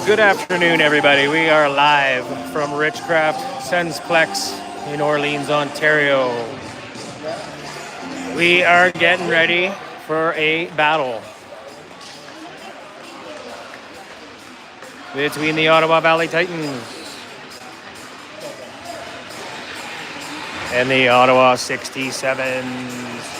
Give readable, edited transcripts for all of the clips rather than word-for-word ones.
Good afternoon, everybody. We are live from Richcraft Sensplex in Orleans, Ontario. We are getting ready for a battle between the Ottawa Valley Titans and the Ottawa 67's.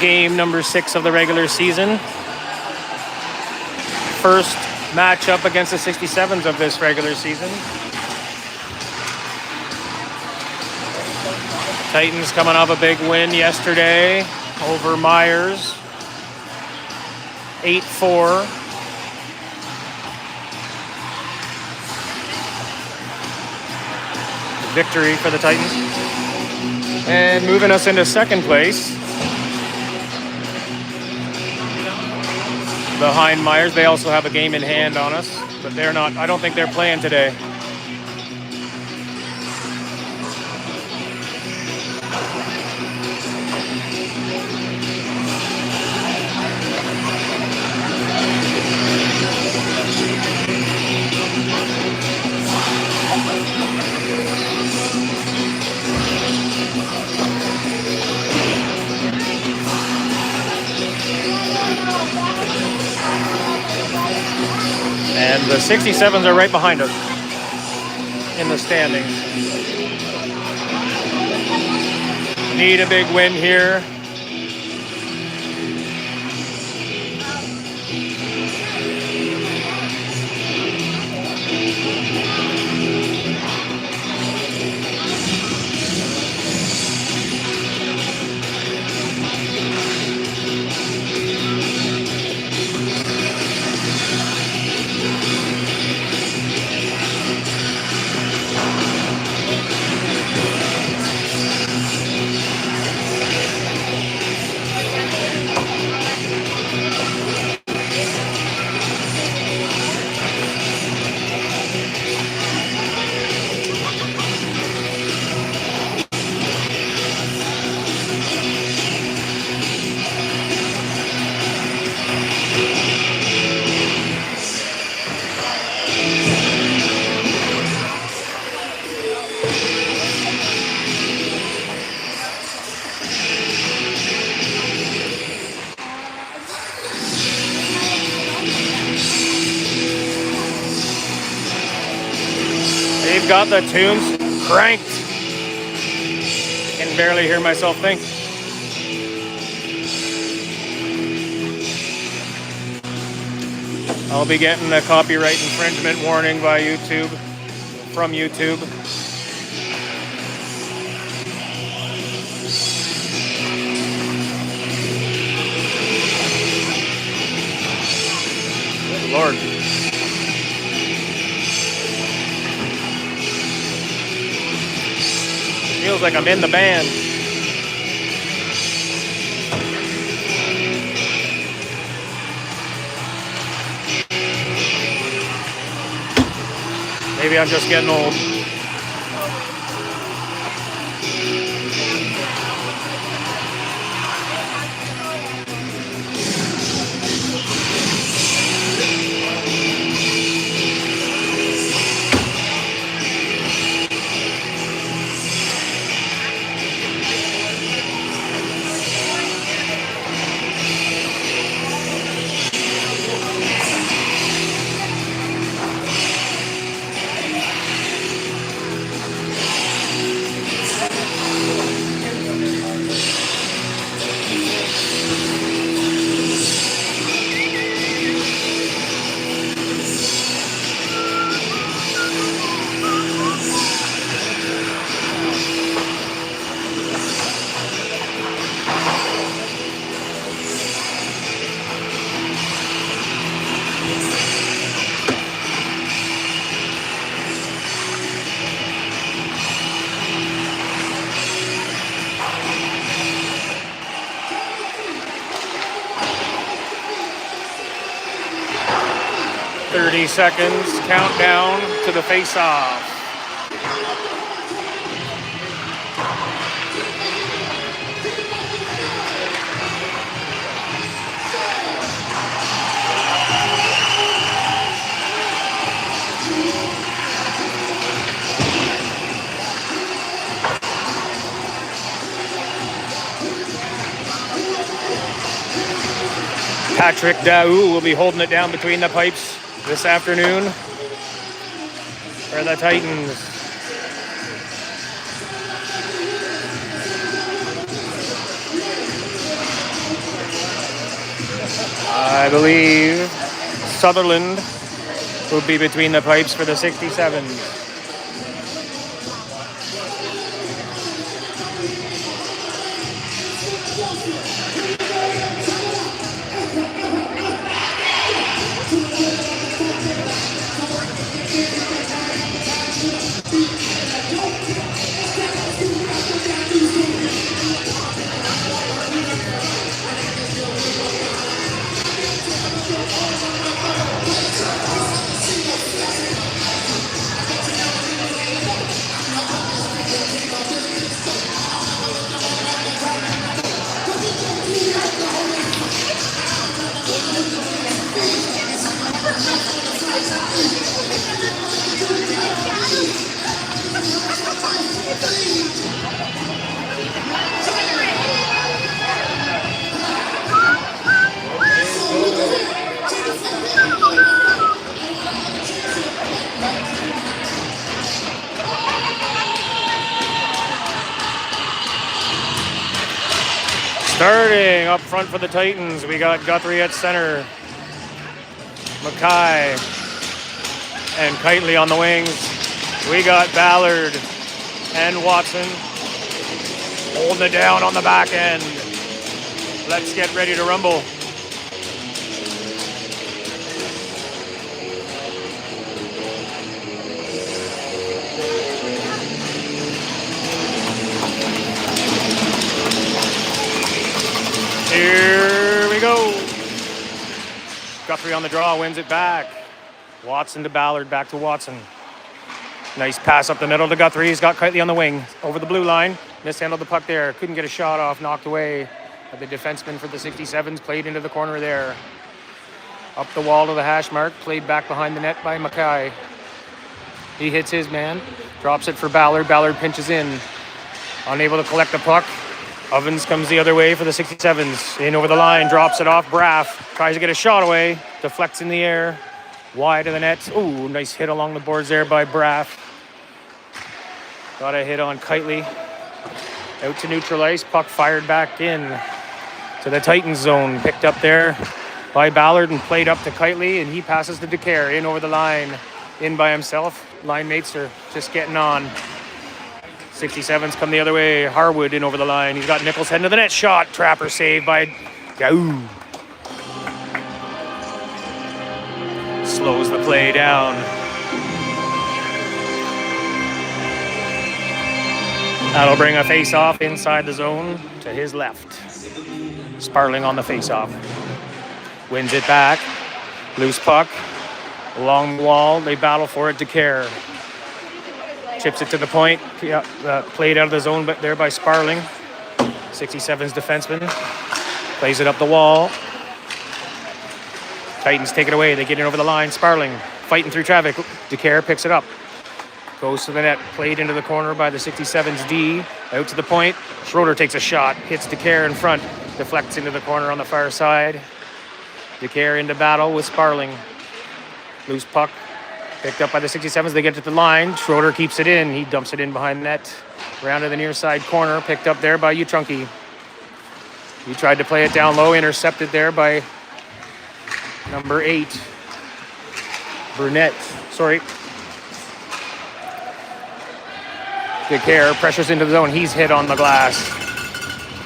Game number 6 of the regular season. First matchup against the 67's of this regular season. Titans coming off a big win yesterday over Myers. 8-4. Victory for the Titans. And moving us into second place, behind Myers. They also have a game in hand on us, but they're not, I don't think they're playing today. And the 67's are right behind us in the standings. Need a big win here. They've got the tunes cranked. I can barely hear myself think. I'll be getting a copyright infringement warning by YouTube, from YouTube. Good Lord. Feels like I'm in the band. Maybe I'm just getting old. .30 seconds countdown to the face-off. Patrick Daou will be holding it down between the pipes this afternoon for the Titans. I believe Sutherland will be between the pipes for the 67s. Starting up front for the Titans, we got Guthrie at center, Mackay and Kitely on the wings. We got Ballard and Watson holding it down on the back end. Let's get ready to rumble. Here we go. Guthrie on the draw, wins it back. Watson to Ballard, back to Watson. Nice pass up the middle to Guthrie. He's got Kitely on the wing. Over the blue line. Mishandled the puck there. Couldn't get a shot off. Knocked away. But the defenseman for the 67s played into the corner there. Up the wall to the hash mark. Played back behind the net by Mackay. He hits his man. Drops it for Ballard. Ballard pinches in. Unable to collect the puck. Ovens comes the other way for the 67s. In over the line, drops it off. Braff tries to get a shot away. Deflects in the air. Wide of the net. Ooh, nice hit along the boards there by Braff. Got a hit on Kitely. Out to neutral ice. Puck fired back in to the Titans zone. Picked up there by Ballard and played up to Kitely. And he passes to DeCare. In over the line. In by himself. Line mates are just getting on. 67s come the other way. Harwood in over the line. He's got Nichols heading to the net. Shot. Trapper saved by Gau. Slows the play down. That'll bring a face-off inside the zone to his left. Sparling on the face-off. Wins it back. Loose puck. Along the wall. They battle for it. DeCare. Chips it to the point. Played out of the zone but there by Sparling. 67's defenseman. Plays it up the wall. Titans take it away. They get in over the line. Sparling fighting through traffic. DeCare picks it up. Goes to the net. Played into the corner by the 67's D. Out to the point. Schroeder takes a shot. Hits DeCare in front. Deflects into the corner on the far side. DeCare into battle with Sparling. Loose puck. Picked up by the 67s. They get to the line. Schroeder keeps it in. He dumps it in behind the net. Round to the near side corner. Picked up there by Utrunki. He tried to play it down low. Intercepted there by number 8. Burnett. Sorry. DeCare pressures into the zone. He's hit on the glass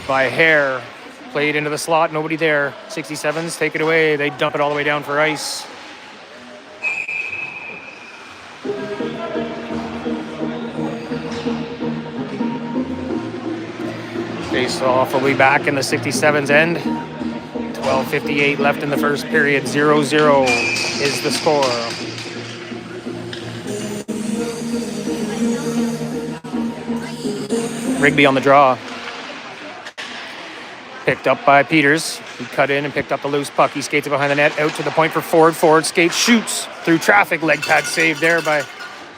by Hare. Played into the slot. Nobody there. 67s take it away. They dump it all the way down for ice. Face-off will be back in the 67's end. 12:58 left in the first period. 0-0 is the score. Rigby on the draw. Picked up by Peters. He cut in and picked up the loose puck. He skates it behind the net. Out to the point for Ford. Ford skates, shoots through traffic. Leg pad saved there by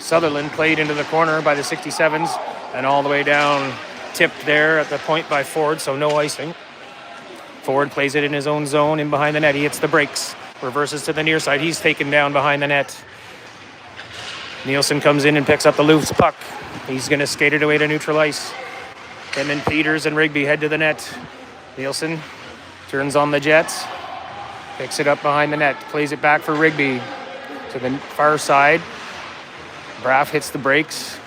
Sutherland. Played into the corner by the 67's. And all the way down. Tipped there at the point by Ford, so no icing. Ford plays it in his own zone in behind the net. He hits the brakes, reverses to the near side. He's taken down behind the net. Nielsen comes in and picks up the loose puck. He's going to skate it away to neutral ice. Him and Peters and Rigby head to the net. Nielsen turns on the Jets, picks it up behind the net, plays it back for Rigby to the far side. Braff hits the brakes.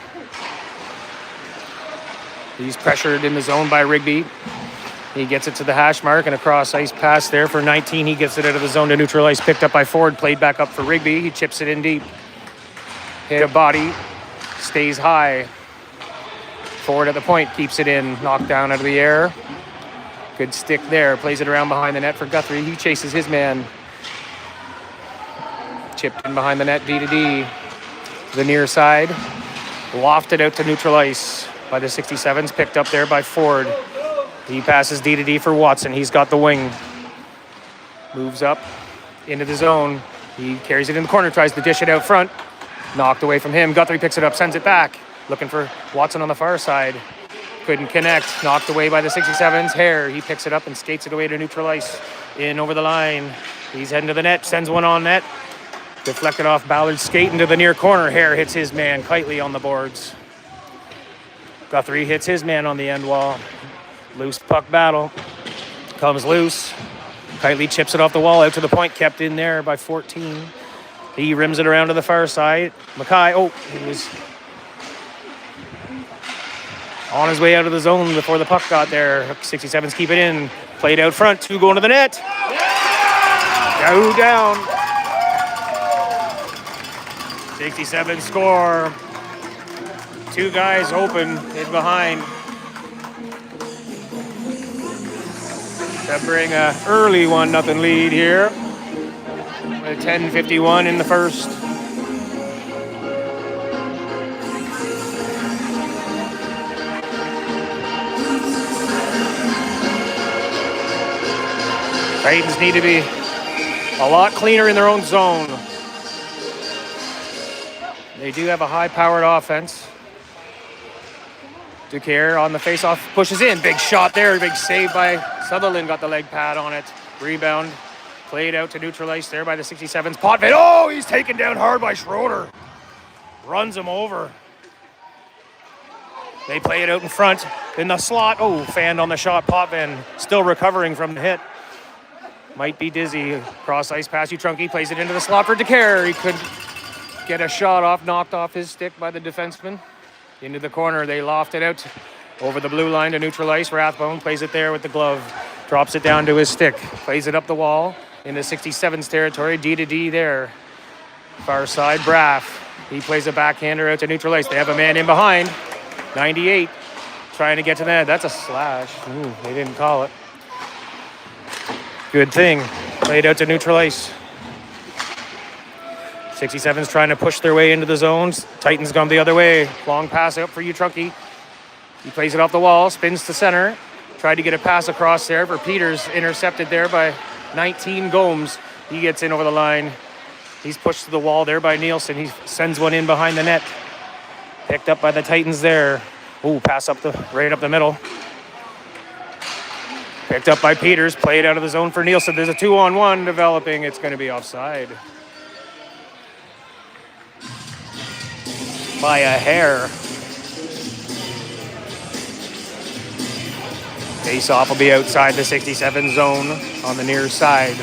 He's pressured in the zone by Rigby. He gets it to the hash mark and a cross ice pass there for 19. He gets it out of the zone to neutral ice, picked up by Ford, played back up for Rigby. He chips it in deep. Hit a body, stays high. Ford at the point, keeps it in, knocked down out of the air. Good stick there, plays it around behind the net for Guthrie. He chases his man. Chipped in behind the net, D to D. To the near side. Lofted out to neutral ice by the 67s, picked up there by Ford. He passes D to D for Watson. He's got the wing. Moves up into the zone. He carries it in the corner, tries to dish it out front. Knocked away from him. Guthrie picks it up, sends it back. Looking for Watson on the far side. Couldn't connect. Knocked away by the 67s. Hare, he picks it up and skates it away to neutral ice. In over the line. He's heading to the net, sends one on net. Deflected off Ballard's skate into the near corner. Hare hits his man. Kitely on the boards. Guthrie hits his man on the end wall. Loose puck battle. Comes loose. Kitely chips it off the wall out to the point. Kept in there by 14. He rims it around to the far side. Mackay, he was on his way out of the zone before the puck got there. 67s keep it in. Played out front. 2 going to the net. Yahoo down. 67 score. 2 guys open in behind. To bring a early 1-0 lead here. With 10:51 in the first. Titans need to be a lot cleaner in their own zone. They do have a high-powered offense. Ducaire on the face-off, pushes in. Big shot there, big save by Sutherland. Got the leg pad on it. Rebound. Played out to neutral ice there by the 67s. Potvin, he's taken down hard by Schroeder. Runs him over. They play it out in front. In the slot, fanned on the shot. Potvin still recovering from the hit. Might be dizzy. Cross ice pass, Utrunki plays it into the slot for Ducaire. He could get a shot off, knocked off his stick by the defenseman. Into the corner, they loft it out over the blue line to neutral ice. Rathbone plays it there with the glove. Drops it down to his stick. Plays it up the wall. In the 67's territory, D to D there. Far side, Braff. He plays a backhander out to neutral ice. They have a man in behind. 98, trying to get to the net. That's a slash. They didn't call it. Good thing. Played out to neutral ice. 67's trying to push their way into the zones. Titans gone the other way. Long pass out for Utrunki. He plays it off the wall, spins to center. Tried to get a pass across there for Peters. Intercepted there by 19 Gomes. He gets in over the line. He's pushed to the wall there by Nielsen. He sends one in behind the net. Picked up by the Titans there. Pass right up the middle. Picked up by Peters. Played out of the zone for Nielsen. There's a 2-on-1 developing. It's going to be offside. By a hair. Face-off will be outside the 67 zone on the near side.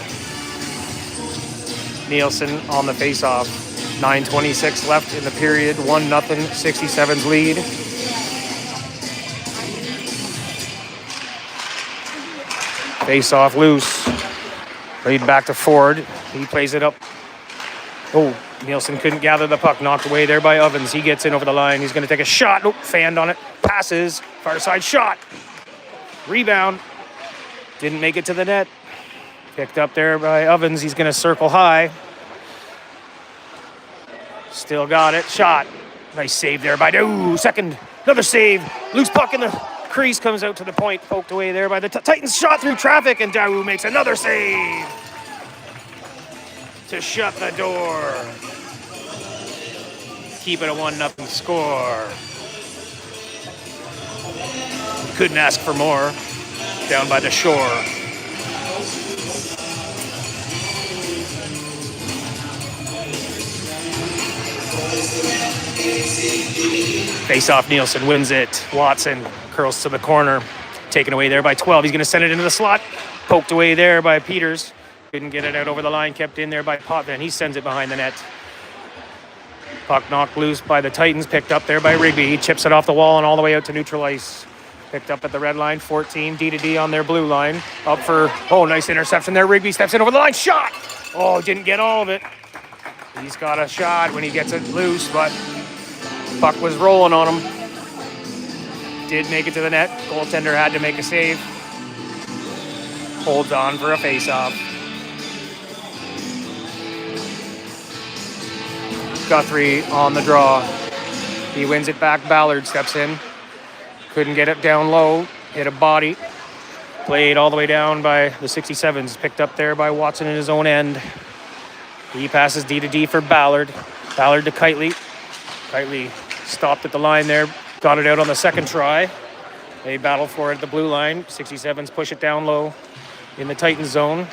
Nielsen on the face-off. 9:26 left in the period. 1-0, 67's lead. Face-off loose. Played back to Ford. He plays it up. Nielsen couldn't gather the puck. Knocked away there by Ovens. He gets in over the line. He's going to take a shot. Fanned on it. Passes. Far side shot. Rebound. Didn't make it to the net. Picked up there by Ovens. He's going to circle high. Still got it. Shot. Nice save there by second. Another save. Loose puck in the crease. Comes out to the point. Poked away there by the Titans. Shot through traffic. And Daou makes another save to shut the door. Keep it a 1-0 score. Couldn't ask for more. Down by the shore. Face off, Nielsen wins it. Watson curls to the corner. Taken away there by 12. He's going to send it into the slot. Poked away there by Peters. Couldn't get it out over the line. Kept in there by Potvin. He sends it behind the net. Puck knocked loose by the Titans. Picked up there by Rigby. He chips it off the wall and all the way out to neutral ice. Picked up at the red line. 14 D-to-D on their blue line. Up for, nice interception there. Rigby steps in over the line. Shot! Oh, didn't get all of it. He's got a shot when he gets it loose, but puck was rolling on him. Did make it to the net. Goaltender had to make a save. Holds on for a face-off. Guthrie on the draw. He wins it back. Ballard steps in. Couldn't get it down low. Hit a body. Played all the way down by the 67's. Picked up there by Watson in his own end. He passes D-to-D for Ballard. Ballard to Kitely. Kitely stopped at the line there. Got it out on the second try. They battle for it at the blue line. 67's push it down low in the Titan zone.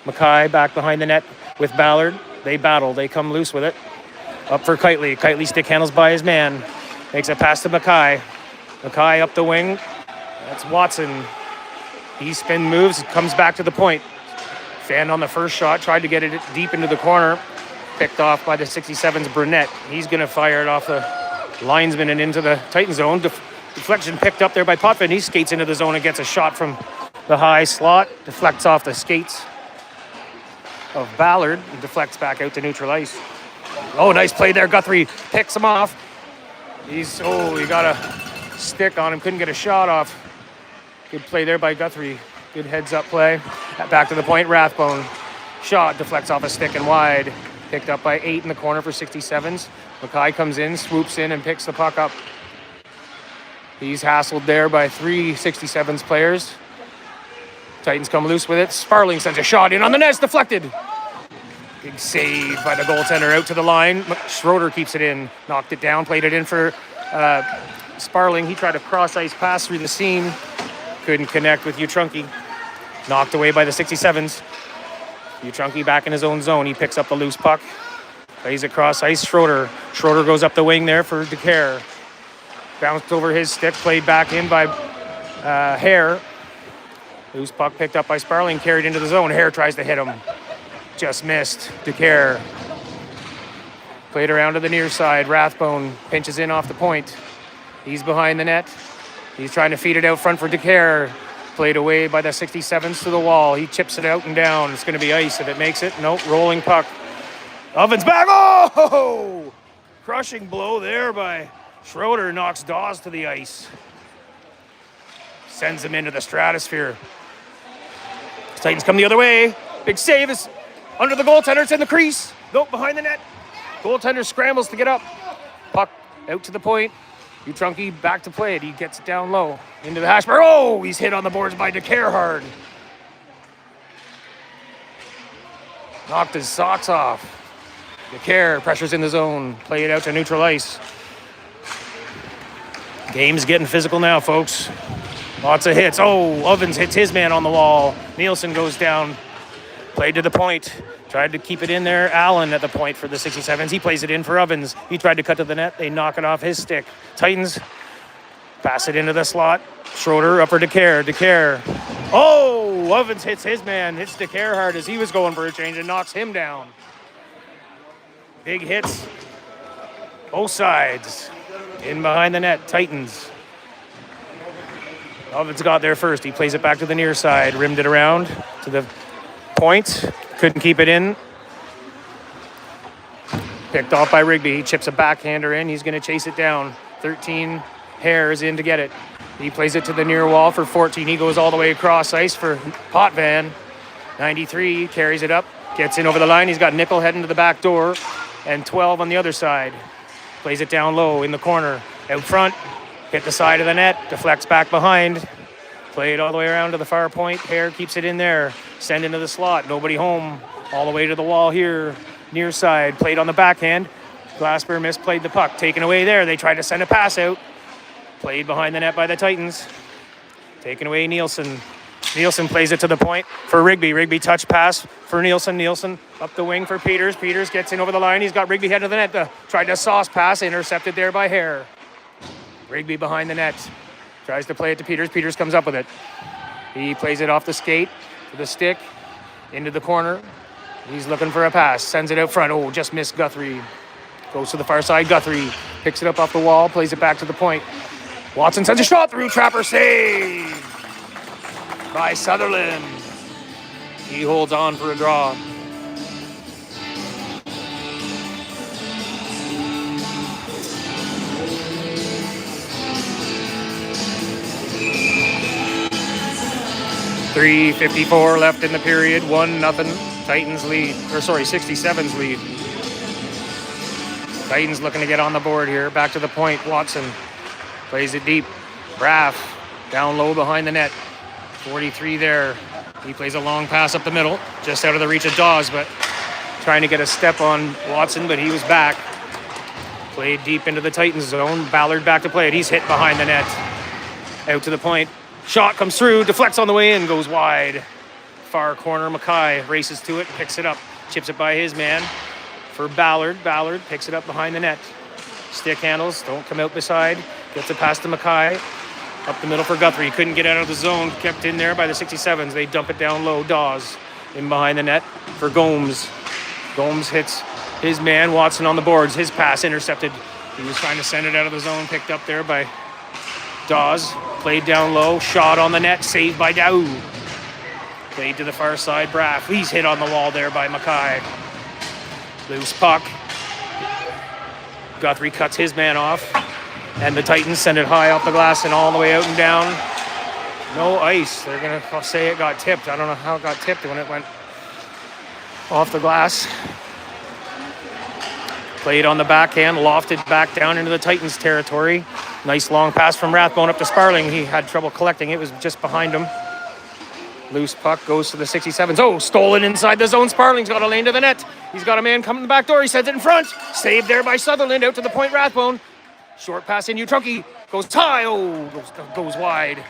Mackay back behind the net with Ballard. They battle. They come loose with it. Up for Kitely. Kitely stick handles by his man. Makes a pass to Mackay. Mackay up the wing. That's Watson. He spin moves, comes back to the point. Fan on the first shot, tried to get it deep into the corner. Picked off by the 67's Burnett. He's going to fire it off the linesman and into the Titan zone. Deflection picked up there by Potvin. He skates into the zone and gets a shot from the high slot. Deflects off the skates of Ballard and deflects back out to neutral ice. Oh, nice play there. Guthrie picks him off. He got a stick on him. Couldn't get a shot off. Good play there by Guthrie. Good heads-up play. Back to the point, Rathbone. Shot deflects off a stick and wide. Picked up by 8 in the corner for 67's. Mackay comes in, swoops in, and picks the puck up. He's hassled there by 3 67's players. Titans come loose with it. Sparling sends a shot in on the net. Deflected. Big save by the goaltender out to the line. Schroeder keeps it in. Knocked it down. Played it in for Sparling. He tried a cross-ice pass through the seam. Couldn't connect with Utrunki. Knocked away by the 67's. Utrunki back in his own zone. He picks up the loose puck. Plays across ice. Schroeder. Schroeder goes up the wing there for DeCare. Bounced over his stick. Played back in by Hare. Loose puck picked up by Sparling. Carried into the zone. Hare tries to hit him. Just missed. DeCare. Played around to the near side. Rathbone pinches in off the point. He's behind the net. He's trying to feed it out front for DeCare. Played away by the 67's to the wall. He chips it out and down. It's going to be ice if it makes it. Nope, rolling puck. Ovens back. Oh! Crushing blow there by Schroeder. Knocks Dawes to the ice. Sends him into the stratosphere. Titans come the other way. Big save is under the goaltender. It's in the crease. Nope, behind the net. Goaltender scrambles to get up. Puck out to the point. Utrunki back to play it. He gets it down low into the hash bar. Oh, he's hit on the boards by DeCare hard. Knocked his socks off. DeCare pressures in the zone. Play it out to neutral ice. Game's getting physical now, folks. Lots of hits. Oh, Ovens hits his man on the wall. Nielsen goes down. Played to the point. Tried to keep it in there. Allen at the point for the 67's. He plays it in for Ovens. He tried to cut to the net. They knock it off his stick. Titans pass it into the slot. Schroeder up for DeCare. DeCare. Oh, Ovens hits his man. Hits DeCare hard as he was going for a change and knocks him down. Big hits. Both sides. In behind the net. Titans. Ovens got there first. He plays it back to the near side. Rimmed it around to the point. Couldn't keep it in. Picked off by Rigby. He chips a backhander in. He's going to chase it down. 13 Hares in to get it. He plays it to the near wall for 14. He goes all the way across ice for Potvin. 93 carries it up. Gets in over the line. He's got Nickel heading to the back door. And 12 on the other side. Plays it down low in the corner. Out front. Hit the side of the net. Deflects back behind. Played all the way around to the far point. Hare keeps it in there. Send into the slot. Nobody home. All the way to the wall here. Near side. Played on the backhand. Glasper misplayed the puck. Taken away there. They tried to send a pass out. Played behind the net by the Titans. Taken away Nielsen. Nielsen plays it to the point for Rigby. Rigby touch pass for Nielsen. Nielsen up the wing for Peters. Peters gets in over the line. He's got Rigby heading to the net. Tried to sauce pass, intercepted there by Hare. Rigby behind the net. Tries to play it to Peters. Peters comes up with it. He plays it off the skate to the stick, into the corner. He's looking for a pass. Sends it out front. Oh, just missed Guthrie. Goes to the far side. Guthrie picks it up off the wall, plays it back to the point. Watson sends a shot through. Trapper save by Sutherland. He holds on for a draw. .354 left in the period. 1-0. Titans lead. 67's lead. Titans looking to get on the board here. Back to the point. Watson plays it deep. Raff down low behind the net. 43 there. He plays a long pass up the middle, just out of the reach of Dawes, but trying to get a step on Watson, but he was back. Played deep into the Titans zone. Ballard back to play it. He's hit behind the net. Out to the point. Shot comes through, deflects on the way in, goes wide. Far corner, Mackay races to it, picks it up, chips it by his man for Ballard. Ballard picks it up behind the net. Stick handles, don't come out beside. Gets it past to Mackay. Up the middle for Guthrie. Couldn't get out of the zone. Kept in there by the 67s. They dump it down low. Dawes in behind the net for Gomes. Gomes hits his man. Watson on the boards. His pass intercepted. He was trying to send it out of the zone. Picked up there by Dawes. Played down low. Shot on the net. Saved by Daou. Played to the far side. Braff. He's hit on the wall there by Mackay. Loose puck. Guthrie cuts his man off. And the Titans send it high off the glass and all the way out and down. No ice. They're going to say it got tipped. I don't know how it got tipped when it went off the glass. Played on the backhand, lofted back down into the Titans territory. Nice long pass from Rathbone up to Sparling. He had trouble collecting. It was just behind him. Loose puck goes to the 67s. Oh, stolen inside the zone. Sparling's got a lane to the net. He's got a man coming to the back door. He sends it in front. Saved there by Sutherland. Out to the point, Rathbone. Short pass in, Utrunky goes tie. Oh, goes wide.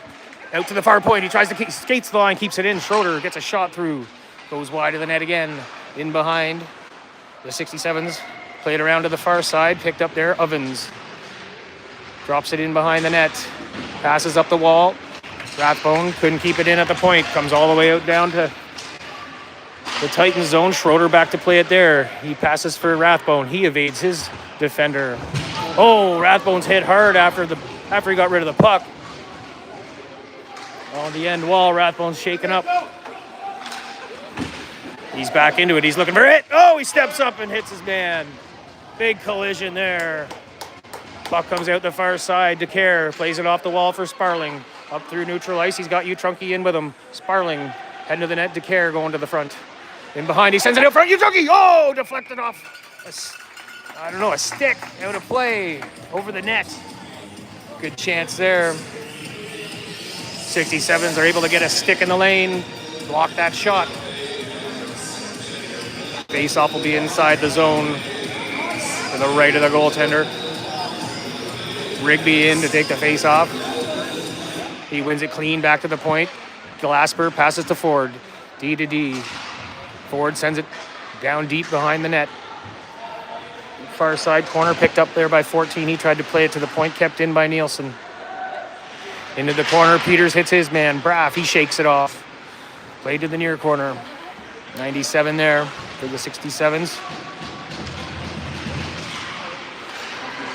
Out to the far point. He tries to skates the line, keeps it in. Schroeder gets a shot through. Goes wide of the net again. In behind the 67s. Played around to the far side. Picked up there. Ovens. Drops it in behind the net. Passes up the wall. Rathbone couldn't keep it in at the point. Comes all the way out down to the Titans zone. Schroeder back to play it there. He passes for Rathbone. He evades his defender. Oh, Rathbone's hit hard after he got rid of the puck. On the end wall, Rathbone's shaken up. He's back into it. He's looking for it. Oh, he steps up and hits his man. Big collision there. Puck comes out the far side. DeCare plays it off the wall for Sparling. Up through neutral ice. He's got Utrunky in with him. Sparling heading to the net. DeCare going to the front. In behind, he sends it out front. Utrunky! Oh, deflected off a stick out of play over the net. Good chance there. 67s are able to get a stick in the lane, block that shot. Face-off will be inside the zone to the right of the goaltender. Rigby in to take the face-off. He wins it clean back to the point. Glasper passes to Ford. D to D. Ford sends it down deep behind the net. Far side corner picked up there by 14. He tried to play it to the point, kept in by Nielsen. Into the corner, Peters hits his man. Braff, he shakes it off. Played to the near corner. 97 there for the 67s.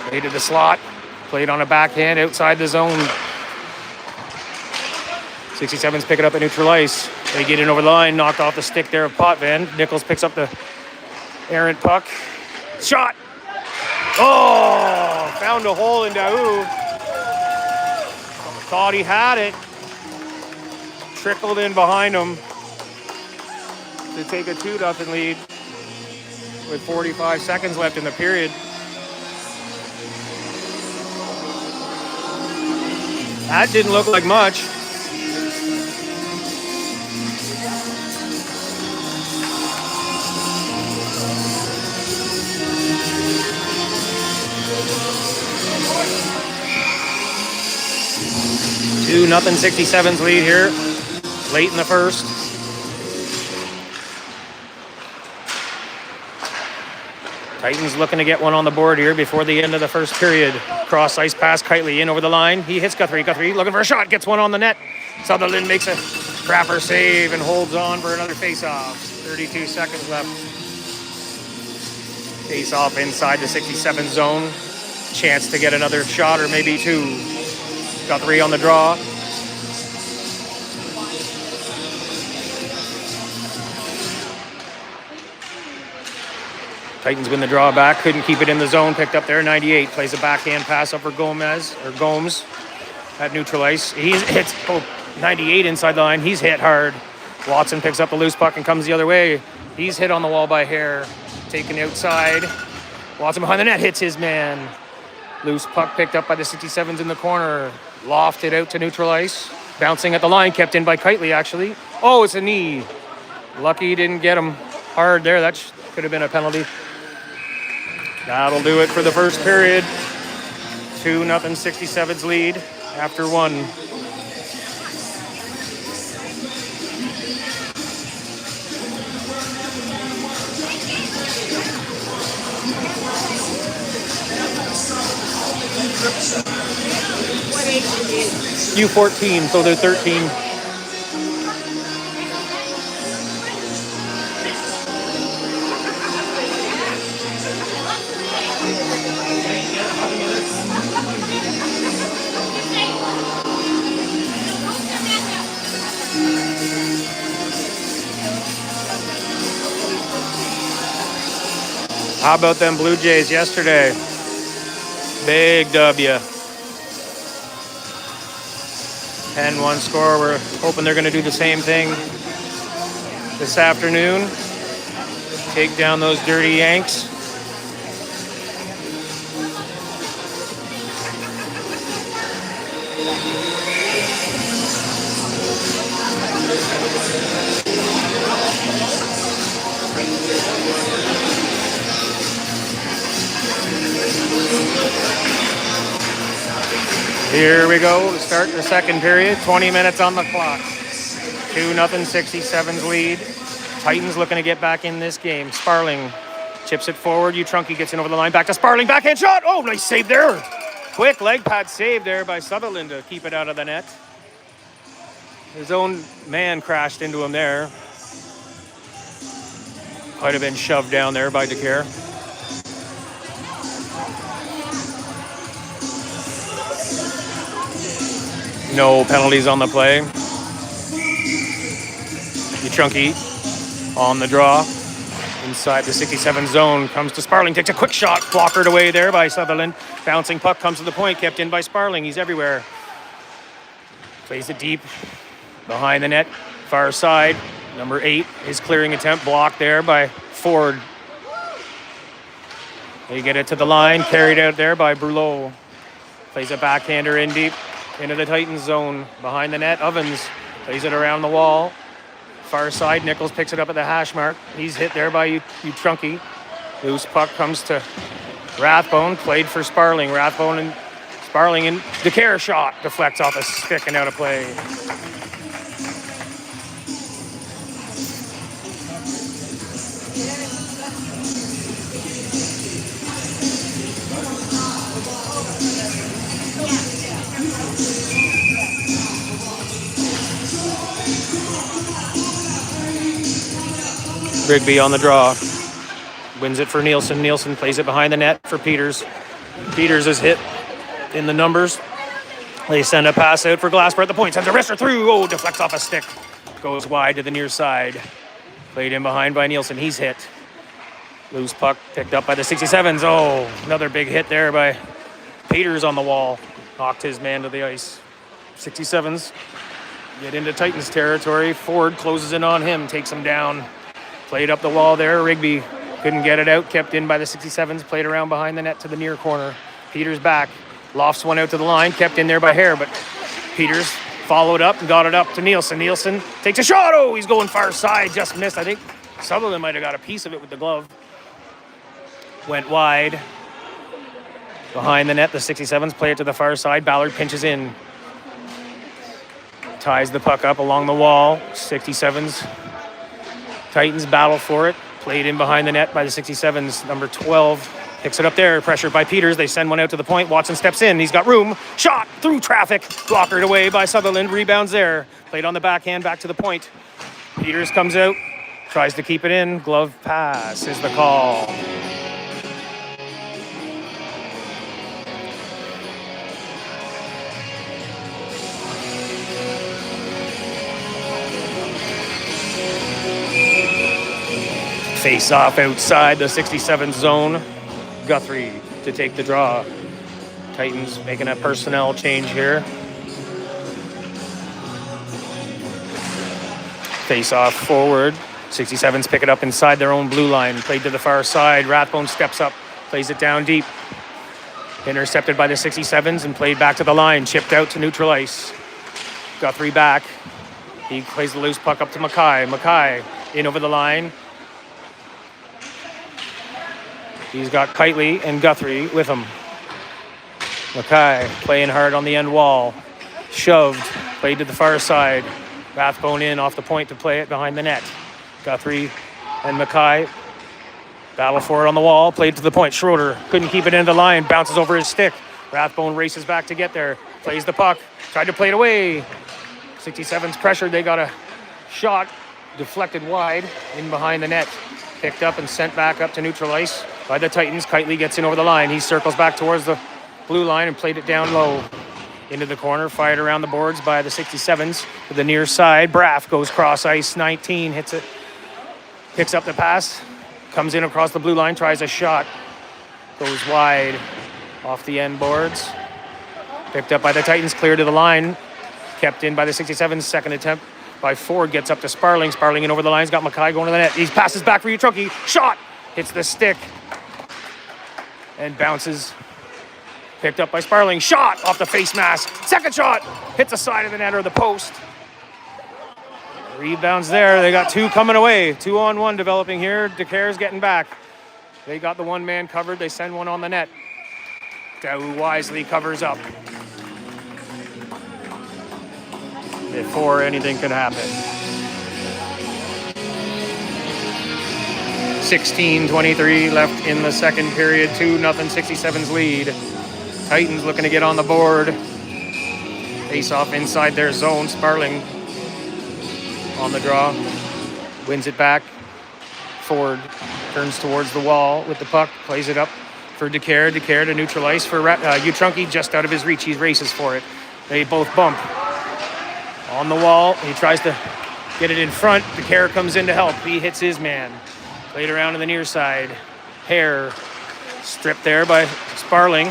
Played to the slot. Played on a backhand outside the zone. 67s pick it up at neutral ice. They get in over the line, knocked off the stick there of Potvin. Nichols picks up the errant puck. Shot! Oh! Found a hole in Daou. Thought he had it. Trickled in behind him to take a 2-0 lead with 45 seconds left in the period. That didn't look like much. Two 0 67's lead here. late in the first. Titans looking to get one on the board here before the end of the first period. Cross ice pass, Kitely in over the line. He hits Guthrie. Guthrie looking for a shot, gets one on the net. Sutherland makes a trapper save and holds on for another face-off. 32 seconds left. Face-off inside the 67 zone. Chance to get another shot or maybe two. Guthrie on the draw. Titans win the draw back, couldn't keep it in the zone, picked up there, 98, plays a backhand pass up for Gomes at neutral ice. He hits 98 inside the line, he's hit hard. Watson picks up the loose puck and comes the other way. He's hit on the wall by Hare, taken outside. Watson behind the net, hits his man. Loose puck picked up by the 67s in the corner, lofted out to neutral ice. Bouncing at the line, kept in by Kitely actually. Oh, it's a knee. Lucky he didn't get him hard there, that could have been a penalty. That'll do it for the first period. 2-0 67's lead after one. U14, so they're 13. How about them Blue Jays yesterday? Big W. 10-1 score. We're hoping they're going to do the same thing this afternoon. Take down those dirty Yanks. Here we go, start the second period, 20 minutes on the clock. 2-0 67's lead. Titans looking to get back in this game. Sparling chips it forward, Utrunky gets in over the line, back to Sparling, backhand shot! Oh, nice save there! Quick leg pad save there by Sutherland to keep it out of the net. His own man crashed into him there. Might have been shoved down there by DeCare. No penalties on the play. Utrunky on the draw. Inside the 67 zone, comes to Sparling, takes a quick shot, blockered away there by Sutherland. Bouncing puck comes to the point, kept in by Sparling, he's everywhere. Plays it deep, behind the net, far side. Number 8, his clearing attempt blocked there by Ford. They get it to the line, carried out there by Brulot. Plays a backhander in deep. Into the Titans zone, behind the net, Ovens plays it around the wall. Far side, Nichols picks it up at the hash mark. He's hit there by Utrunky. Loose puck comes to Rathbone, played for Sparling. Rathbone and Sparling, and DeCare shot deflects off a stick and out of play. Rigby on the draw. Wins it for Nielsen. Nielsen plays it behind the net for Peters. Peters is hit in the numbers. They send a pass out for Glasper at the point. Sends a wrister through. Oh, deflects off a stick. Goes wide to the near side. Played in behind by Nielsen. He's hit. Loose puck picked up by the 67s. Oh, another big hit there by Peters on the wall. Knocked his man to the ice. 67s get into Titans territory. Ford closes in on him, takes him down. Played up the wall there. Rigby couldn't get it out. Kept in by the 67s. Played around behind the net to the near corner. Peters back. Lofts one out to the line. Kept in there by Hare, but Peters followed up and got it up to Nielsen. Nielsen takes a shot. Oh, he's going far side. Just missed. I think Sutherland might have got a piece of it with the glove. Went wide. Behind the net, the 67s play it to the far side. Ballard pinches in. ties the puck up along the wall. 67's Titans battle for it. Played in behind the net by the 67's. Number 12 picks it up there. Pressured by Peters. They send one out to the point. Watson steps in. He's got room. Shot through traffic. Blockered away by Sutherland. Rebounds there. Played on the backhand back to the point. Peters comes out. Tries to keep it in. Glove pass is the call. Face off outside the 67 zone. Guthrie to take the draw. Titans making a personnel change here. Face off forward. 67's pick it up inside their own blue line. Played to the far side. Rathbone steps up. Plays it down deep. Intercepted by the 67's and played back to the line. Chipped out to neutral ice. Guthrie back. He plays the loose puck up to Mackay. Mackay in over the line. He's got Kitely and Guthrie with him. Mackay playing hard on the end wall. Shoved. Played to the far side. Rathbone in off the point to play it behind the net. Guthrie and Mackay battle for it on the wall. Played to the point. Schroeder couldn't keep it into the line. Bounces over his stick. Rathbone races back to get there. Plays the puck. Tried to play it away. 67's pressured. They got a shot deflected wide in behind the net. Picked up and sent back up to neutral ice by the Titans. Kitely gets in over the line. He circles back towards the blue line and played it down low. Into the corner, fired around the boards by the 67's to the near side. Braff goes cross ice, 19, hits it, picks up the pass, comes in across the blue line, tries a shot, goes wide off the end boards. Picked up by the Titans, clear to the line, kept in by the 67's. Second attempt by Ford, gets up to Sparling. Sparling in over the line, he's got Mackay going to the net. He passes back for Utrunki, shot, hits the stick, and bounces. Picked up by Sparling. Shot off the face mask. Second shot. Hits the side of the net or the post. Rebounds there. They got two coming away. 2-on-1 developing here. DeCare's getting back. They got the one man covered. They send one on the net. Dow wisely covers up before anything can happen. 16:23 left in the second period. 2-0 67's lead. Titans looking to get on the board. Face off inside their zone. Sparling on the draw. Wins it back. Ford turns towards the wall with the puck. Plays it up for DeCare. DeCare to neutral ice for Utrunki, just out of his reach. He races for it. They both bump. On the wall. He tries to get it in front. DeCare comes in to help. He hits his man. Played around to the near side. Hare stripped there by Sparling.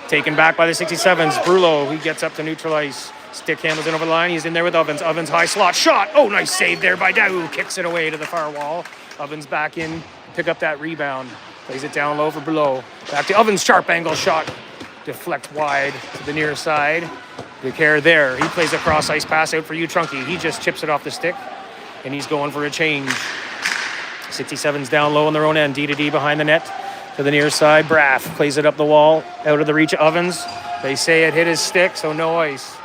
Taken back by the 67's. Brullo, he gets up to neutral ice. Stick handles in over the line. He's in there with Ovens. Ovens high slot. Shot. Oh, nice save there by Dow. Kicks it away to the far wall. Ovens back in. Pick up that rebound. Plays it down low for Brullo. Back to Ovens. Sharp angle shot. Deflect wide to the near side. DeCare there. He plays a cross ice pass out for Utrunki. He just chips it off the stick. And he's going for a change. 67's down low on their own end. D to D behind the net. To the near side, Braff plays it up the wall, out of the reach of Ovens. They say it hit his stick, so no ice.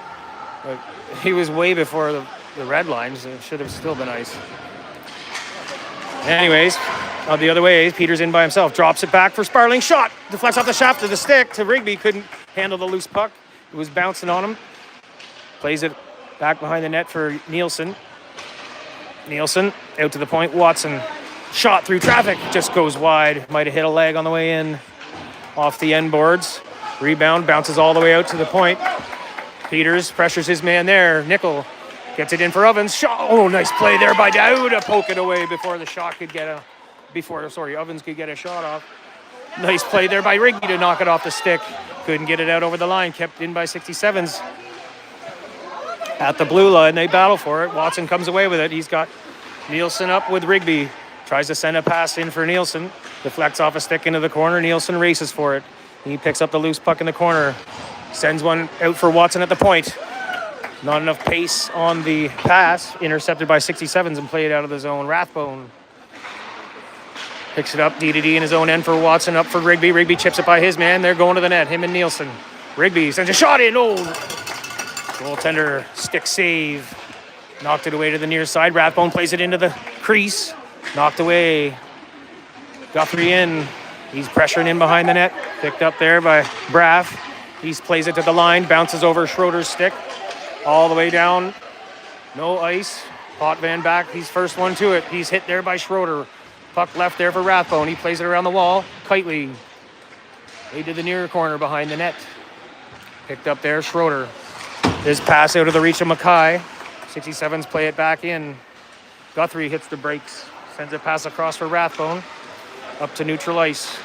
But he was way before the red line, so it should have still been ice. Anyways, the other way, Peters in by himself, drops it back for Sparling, shot, deflects off the shaft of the stick to Rigby, couldn't handle the loose puck. It was bouncing on him. Plays it back behind the net for Nielsen. Nielsen out to the point, Watson. Shot through traffic, just goes wide. Might have hit a leg on the way in off the end boards. Rebound, bounces all the way out to the point. Peters pressures his man there. Nickel gets it in for Ovens. Shot. Oh, nice play there by Dow to poke it away before the shot could get Ovens could get a shot off. Nice play there by Rigby to knock it off the stick. Couldn't get it out over the line. Kept in by 67's. At the blue line, they battle for it. Watson comes away with it. He's got Nielsen up with Rigby. Tries to send a pass in for Nielsen. Deflects off a stick into the corner. Nielsen races for it. He picks up the loose puck in the corner. Sends one out for Watson at the point. Not enough pace on the pass. Intercepted by 67's and played out of the zone. Rathbone picks it up. D to D in his own end for Watson. Up for Rigby. Rigby chips it by his man. They're going to the net. Him and Nielsen. Rigby sends a shot in. Oh! Goaltender stick save. Knocked it away to the near side. Rathbone plays it into the crease. Knocked away. Guthrie in. He's pressuring in behind the net. Picked up there by Braff. He plays it to the line. Bounces over Schroeder's stick. All the way down. No ice. Potvin back. He's first one to it. He's hit there by Schroeder. Puck left there for Rathbone. He plays it around the wall. Kitely. Way to the near corner behind the net. Picked up there, Schroeder. His pass out of the reach of Mackay. 67's play it back in. Guthrie hits the brakes. Sends a pass across for Rathbone. Up to neutral ice.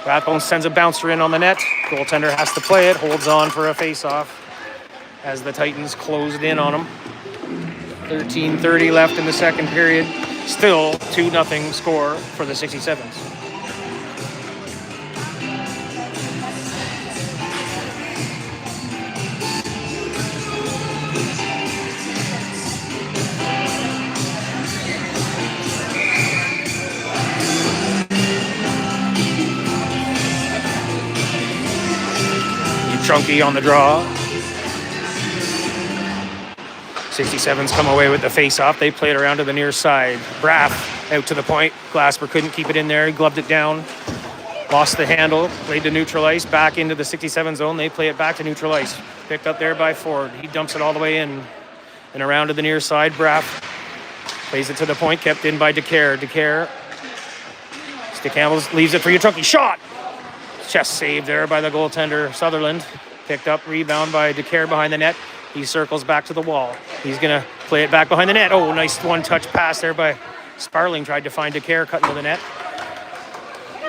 Rathbone sends a bouncer in on the net. Goaltender has to play it. Holds on for a face-off as the Titans closed in on him. 13:30 left in the second period. Still 2-0 score for the 67's. Chunky on the draw. 67's come away with the face-off. They play it around to the near side. Braff out to the point. Glasper couldn't keep it in there. He gloved it down. Lost the handle. Played to neutral ice. Back into the 67 zone. They play it back to neutral ice. Picked up there by Ford. He dumps it all the way in. And around to the near side. Braff plays it to the point. Kept in by DeCare. DeCare. Stick handles. Leaves it for Utrunki. Shot! Chest save there by the goaltender, Sutherland. Picked up, rebound by DeCare behind the net. He circles back to the wall. He's going to play it back behind the net. Oh, nice one-touch pass there by Sparling. Tried to find DeCare, cutting to the net.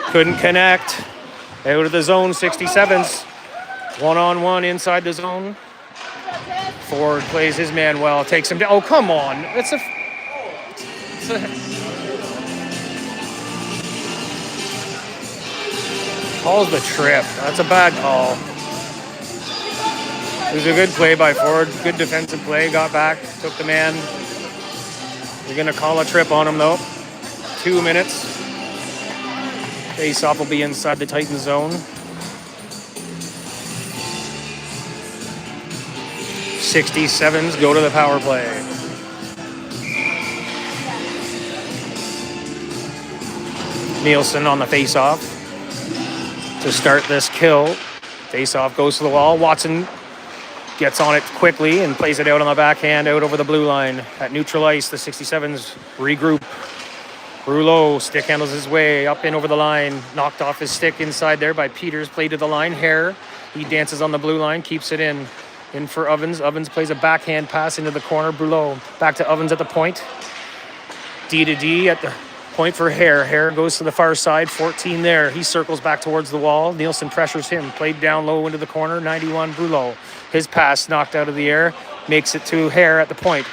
Couldn't connect. Out of the zone, 67's. One-on-one inside the zone. Ford plays his man well, takes him down. Oh, come on. It's a calls the trip. That's a bad call. It was a good play by Ford. Good defensive play. Got back. Took the man. They're going to call a trip on him, though. 2 minutes. Face-off will be inside the Titan zone. 67's go to the power play. Nielsen on the face-off to start this kill. Face-off goes to the wall. Watson gets on it quickly and plays it out on the backhand out over the blue line. At neutral ice, the 67's regroup. Rouleau stick handles his way up in over the line. Knocked off his stick inside there by Peters. Played to the line. Hare, he dances on the blue line, keeps it in. In for Ovens. Ovens plays a backhand pass into the corner. Rouleau back to Ovens at the point. D to D at the point for Hare. Hare goes to the far side. 14 there. He circles back towards the wall. Nielsen pressures him. Played down low into the corner. 91 Rouleau. His pass knocked out of the air. Makes it to Hare at the point.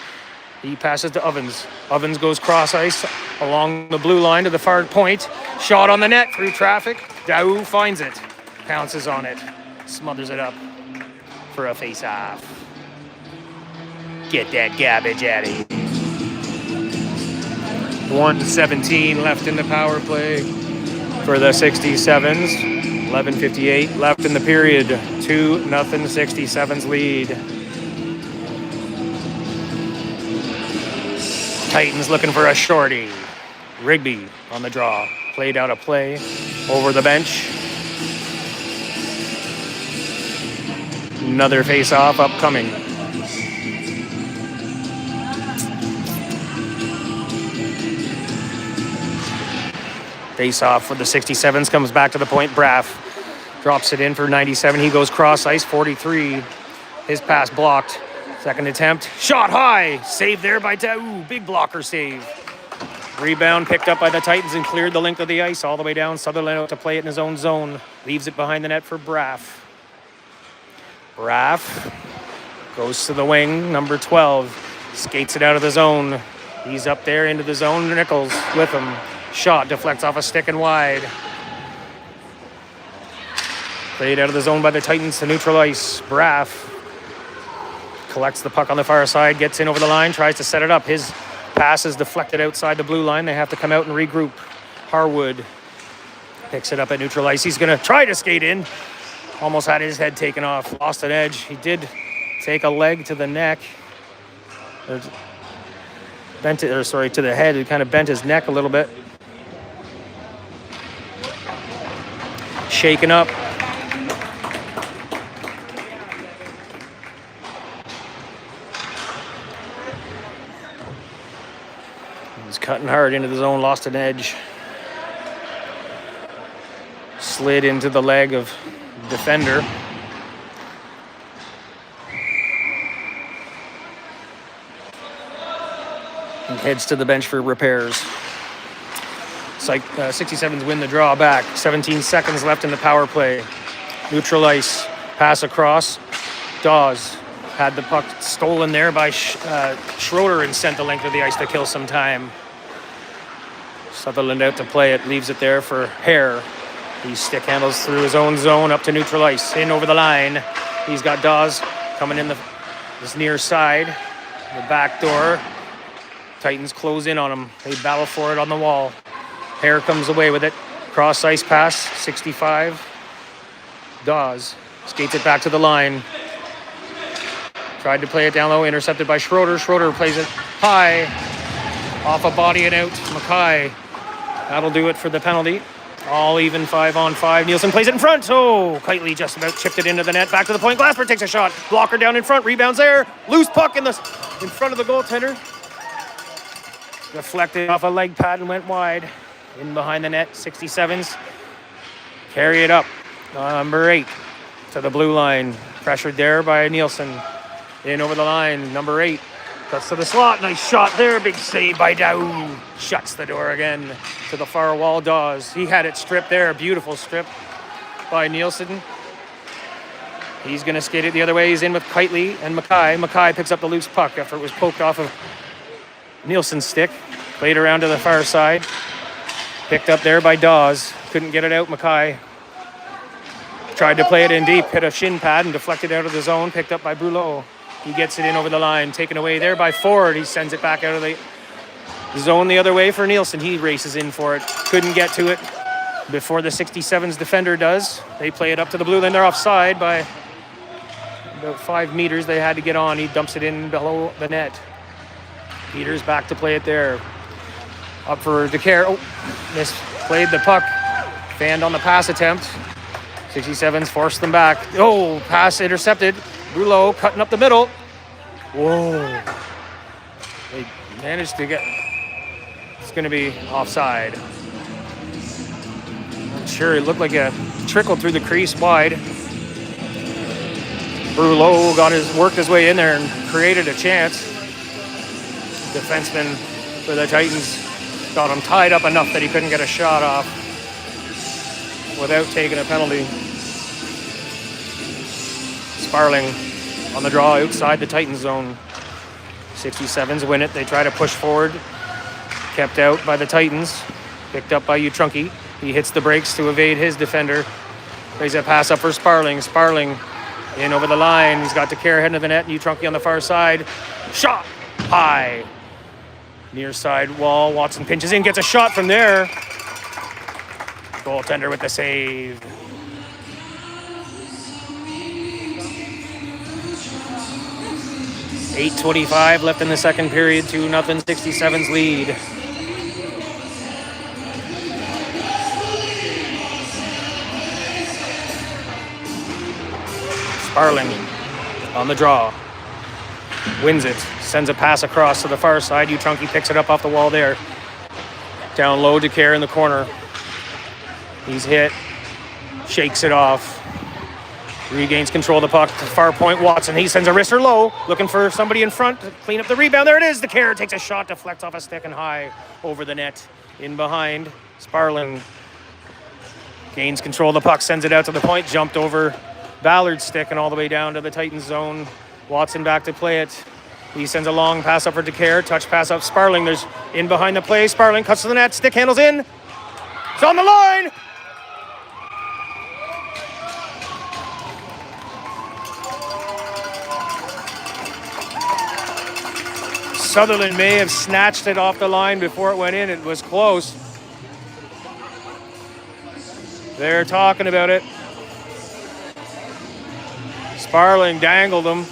He passes to Ovens. Ovens goes cross ice along the blue line to the far point. Shot on the net through traffic. Daou finds it. Pounces on it. Smothers it up for a face-off. Get that garbage out of here. 1:17 left in the power play for the 67's. 11:58 left in the period. 2-0 67's lead. Titans looking for a shorty. Rigby on the draw. Played out a play over the bench. Another face-off upcoming. Face-off for the 67's comes back to the point. Braff drops it in for 97. He goes cross ice. 43. His pass blocked. Second attempt. Shot high. Saved there by Daou. Big blocker save. Rebound picked up by the Titans and cleared the length of the ice all the way down. Sutherland out to play it in his own zone. Leaves it behind the net for Braff. Braff goes to the wing. Number 12. Skates it out of the zone. He's up there into the zone. Nichols with him. Shot deflects off a stick and wide. Played out of the zone by the Titans to neutral ice. Braff collects the puck on the far side, gets in over the line, tries to set it up. His pass is deflected outside the blue line. They have to come out and regroup. Harwood picks it up at neutral ice. He's going to try to skate in. Almost had his head taken off. Lost an edge. He did take a leg to the neck. Bent it, or sorry, to the head. It kind of bent his neck a little bit. Shaken up. He was cutting hard into the zone, lost an edge. Slid into the leg of defender. And heads to the bench for repairs. 67's win the draw back. 17 seconds left in the power play. Neutral ice. Pass across. Dawes had the puck stolen there by Schroeder and sent the length of the ice to kill some time. Sutherland out to play it. Leaves it there for Hare. He stick handles through his own zone up to neutral ice. In over the line. He's got Dawes coming in his near side. The back door. Titans close in on him. They battle for it on the wall. Hare comes away with it. Cross ice pass, 65. Dawes skates it back to the line. Tried to play it down low, intercepted by Schroeder. Schroeder plays it high. Off a body and out. Mackay. That'll do it for the penalty. All even 5-on-5. Nielsen plays it in front. Oh, Kitely just about chipped it into the net. Back to the point. Glasper takes a shot. Blocker down in front. Rebounds there. Loose puck in front of the goaltender. Deflected off a leg pad and went wide. In behind the net, 67's. Carry it up. Number 8 to the blue line. Pressured there by Nielsen. In over the line, number 8. Cuts to the slot. Nice shot there. Big save by Dow. Shuts the door again to the far wall. Dawes. He had it stripped there. Beautiful strip by Nielsen. He's going to skate it the other way. He's in with Kitely and Mackay. Mackay picks up the loose puck after it was poked off of Nielsen's stick. Played around to the far side. Picked up there by Dawes. Couldn't get it out. Mackay tried to play it in deep. Hit a shin pad and deflected out of the zone. Picked up by Brulot. He gets it in over the line. Taken away there by Ford. He sends it back out of the zone the other way for Nielsen. He races in for it. Couldn't get to it before the 67's defender does. They play it up to the blue line. They're offside by about 5 meters. They had to get on. He dumps it in below the net. Peters back to play it there. Up for DeCare. Oh, misplayed the puck. Fanned on the pass attempt. 67's forced them back. Oh, pass intercepted. Brulot cutting up the middle. Whoa. They managed to get... It's going to be offside. Not sure. It looked like a trickle through the crease wide. Brulot worked his way in there and created a chance. Defenseman for the Titans got him tied up enough that he couldn't get a shot off without taking a penalty. Sparling on the draw outside the Titans zone. 67's win it. They try to push forward. Kept out by the Titans. Picked up by U14. He hits the brakes to evade his defender. Plays a pass up for Sparling. Sparling in over the line. He's got DeCare heading to the net. U14 on the far side. Shot high. Near side wall. Watson pinches in. Gets a shot from there. Goaltender with the save. .8:25 left in the second period. 2-0 67's lead. Sparling on the draw. Wins it. Sends a pass across to the far side. U14 picks it up off the wall there. Down low, DeCare in the corner. He's hit. Shakes it off. Regains control of the puck to far point. Watson. He sends a wrister low. Looking for somebody in front to clean up the rebound. There it is. DeCare takes a shot. Deflects off a stick and high over the net. In behind. Sparling gains control of the puck. Sends it out to the point. Jumped over Ballard's stick and all the way down to the Titans zone. Watson back to play it. He sends a long pass up for DeCare. Touch pass up Sparling. There's in behind the play. Sparling cuts to the net. Stick handles in. It's on the line. Sutherland may have snatched it off the line before it went in. It was close. They're talking about it. Sparling dangled him.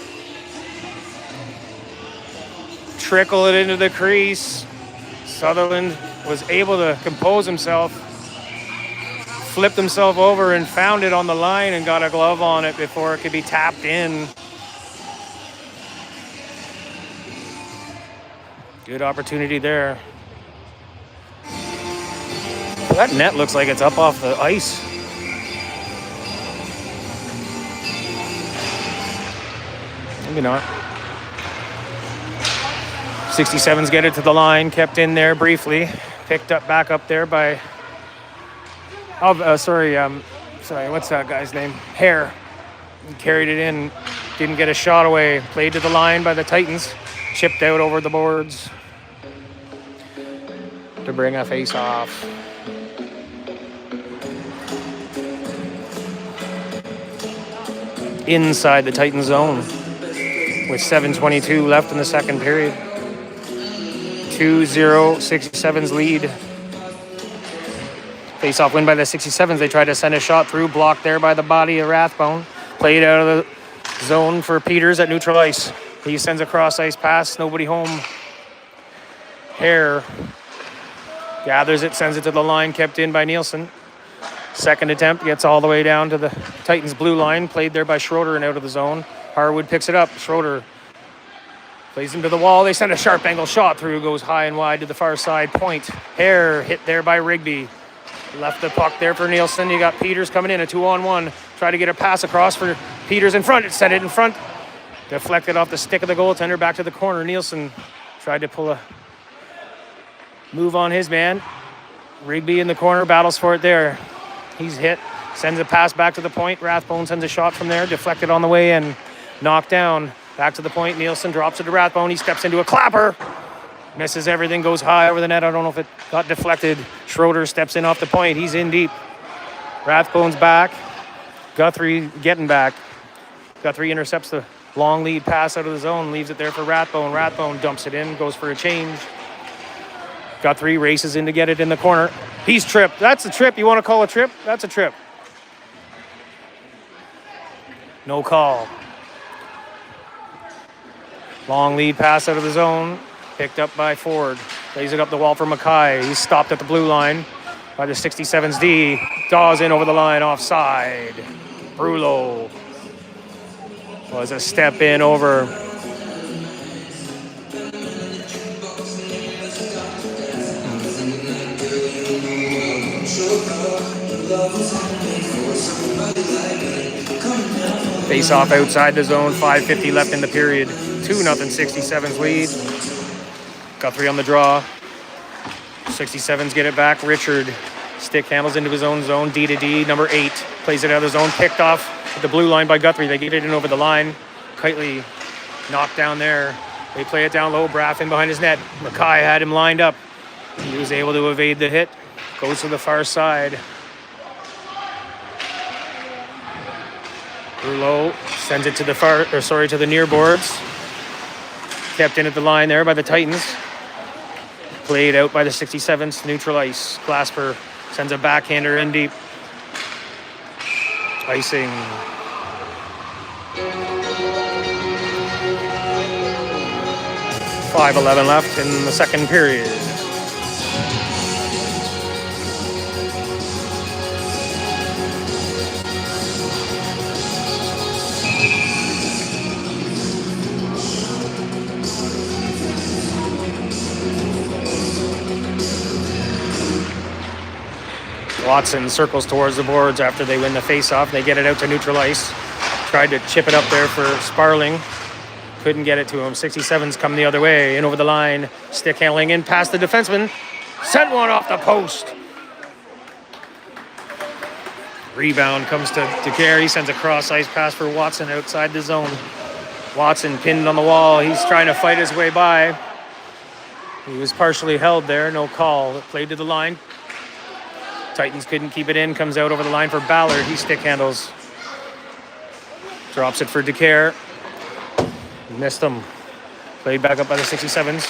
trickle it into the crease. Sutherland was able to compose himself, flipped himself over and found it on the line and got a glove on it before it could be tapped in. Good opportunity there. That net looks like it's up off the ice. Maybe not. 67's get it to the line, kept in there briefly, picked up back up there by, sorry, what's that guy's name? Hare. He carried it in, didn't get a shot away, played to the line by the Titans, chipped out over the boards to bring a face off. Inside the Titan zone with 7:22 left in the second period. 2-0, 67's lead. Face-off win by the 67's. They tried to send a shot through, blocked there by the body of Rathbone. Played out of the zone for Peters at neutral ice. He sends a cross-ice pass, nobody home. Hare gathers it, sends it to the line, kept in by Nielsen. Second attempt gets all the way down to the Titans' blue line, played there by Schroeder and out of the zone. Harwood picks it up. Schroeder plays him to the wall. They send a sharp angle shot through, goes high and wide to the far side point. Hare hit there by Rigby. Left the puck there for Nielsen. You got Peters coming in, a 2-on-1. Try to get a pass across for Peters in front. It sent it in front. Deflected off the stick of the goaltender back to the corner. Nielsen tried to pull a move on his man. Rigby in the corner, battles for it there. He's hit, sends a pass back to the point. Rathbone sends a shot from there, deflected on the way in, knocked down. Back to the point, Nielsen drops it to Rathbone. He steps into a clapper, misses everything, goes high over the net. I don't know if it got deflected. Schroeder steps in off the point. He's in deep. Rathbone's back. Guthrie getting back. Guthrie intercepts the long lead pass out of the zone, leaves it there for Rathbone. Rathbone dumps it in, goes for a change. Guthrie races in to get it in the corner. He's tripped. That's a trip. You want to call a trip? That's a trip. No call. Long lead pass out of the zone. Picked up by Ford. Plays it up the wall for Mackay. He's stopped at the blue line by the 67's D. Daws in over the line offside. Brullo was a step in over. Face off outside the zone, 5:50 left in the period. 2-0 67's lead. Guthrie on the draw. 67's get it back. Richard stick handles into his own zone. D to D, number 8. Plays it out of the zone. Picked off at the blue line by Guthrie. They get it in over the line. Kitely knocked down there. They play it down low. Braff in behind his net. Mackay had him lined up. He was able to evade the hit. Goes to the far side. Rouleau sends it to the near boards. Kept in at the line there by the Titans. Played out by the 67's neutral ice. Glasper sends a backhander in deep. Icing. .5:11 left in the second period. Watson circles towards the boards after they win the face-off. They get it out to neutral ice. Tried to chip it up there for Sparling. Couldn't get it to him. 67's come the other way. In over the line. Stick handling in past the defenseman. Sent one off the post. Rebound comes to Gary. He sends a cross-ice pass for Watson outside the zone. Watson pinned on the wall. He's trying to fight his way by. He was partially held there. No call. Played to the line. Titans couldn't keep it in. Comes out over the line for Ballard. He stick handles. Drops it for DeCare. Missed him. Played back up by the 67's.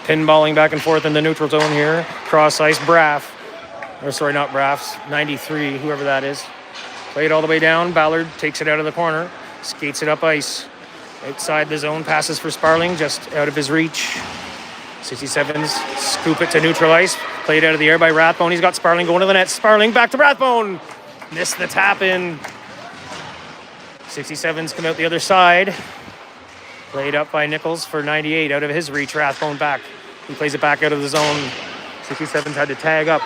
Pinballing back and forth in the neutral zone here. Cross ice. Braff. Or sorry, not Braff's. 93, whoever that is. Played all the way down. Ballard takes it out of the corner. Skates it up ice. Outside the zone, passes for Sparling, just out of his reach. 67's scoop it to neutral ice. Played out of the air by Rathbone. He's got Sparling going to the net. Sparling back to Rathbone. Missed the tap in. 67's come out the other side. Played up by Nichols for 98, out of his reach. Rathbone back. He plays it back out of the zone. 67's had to tag up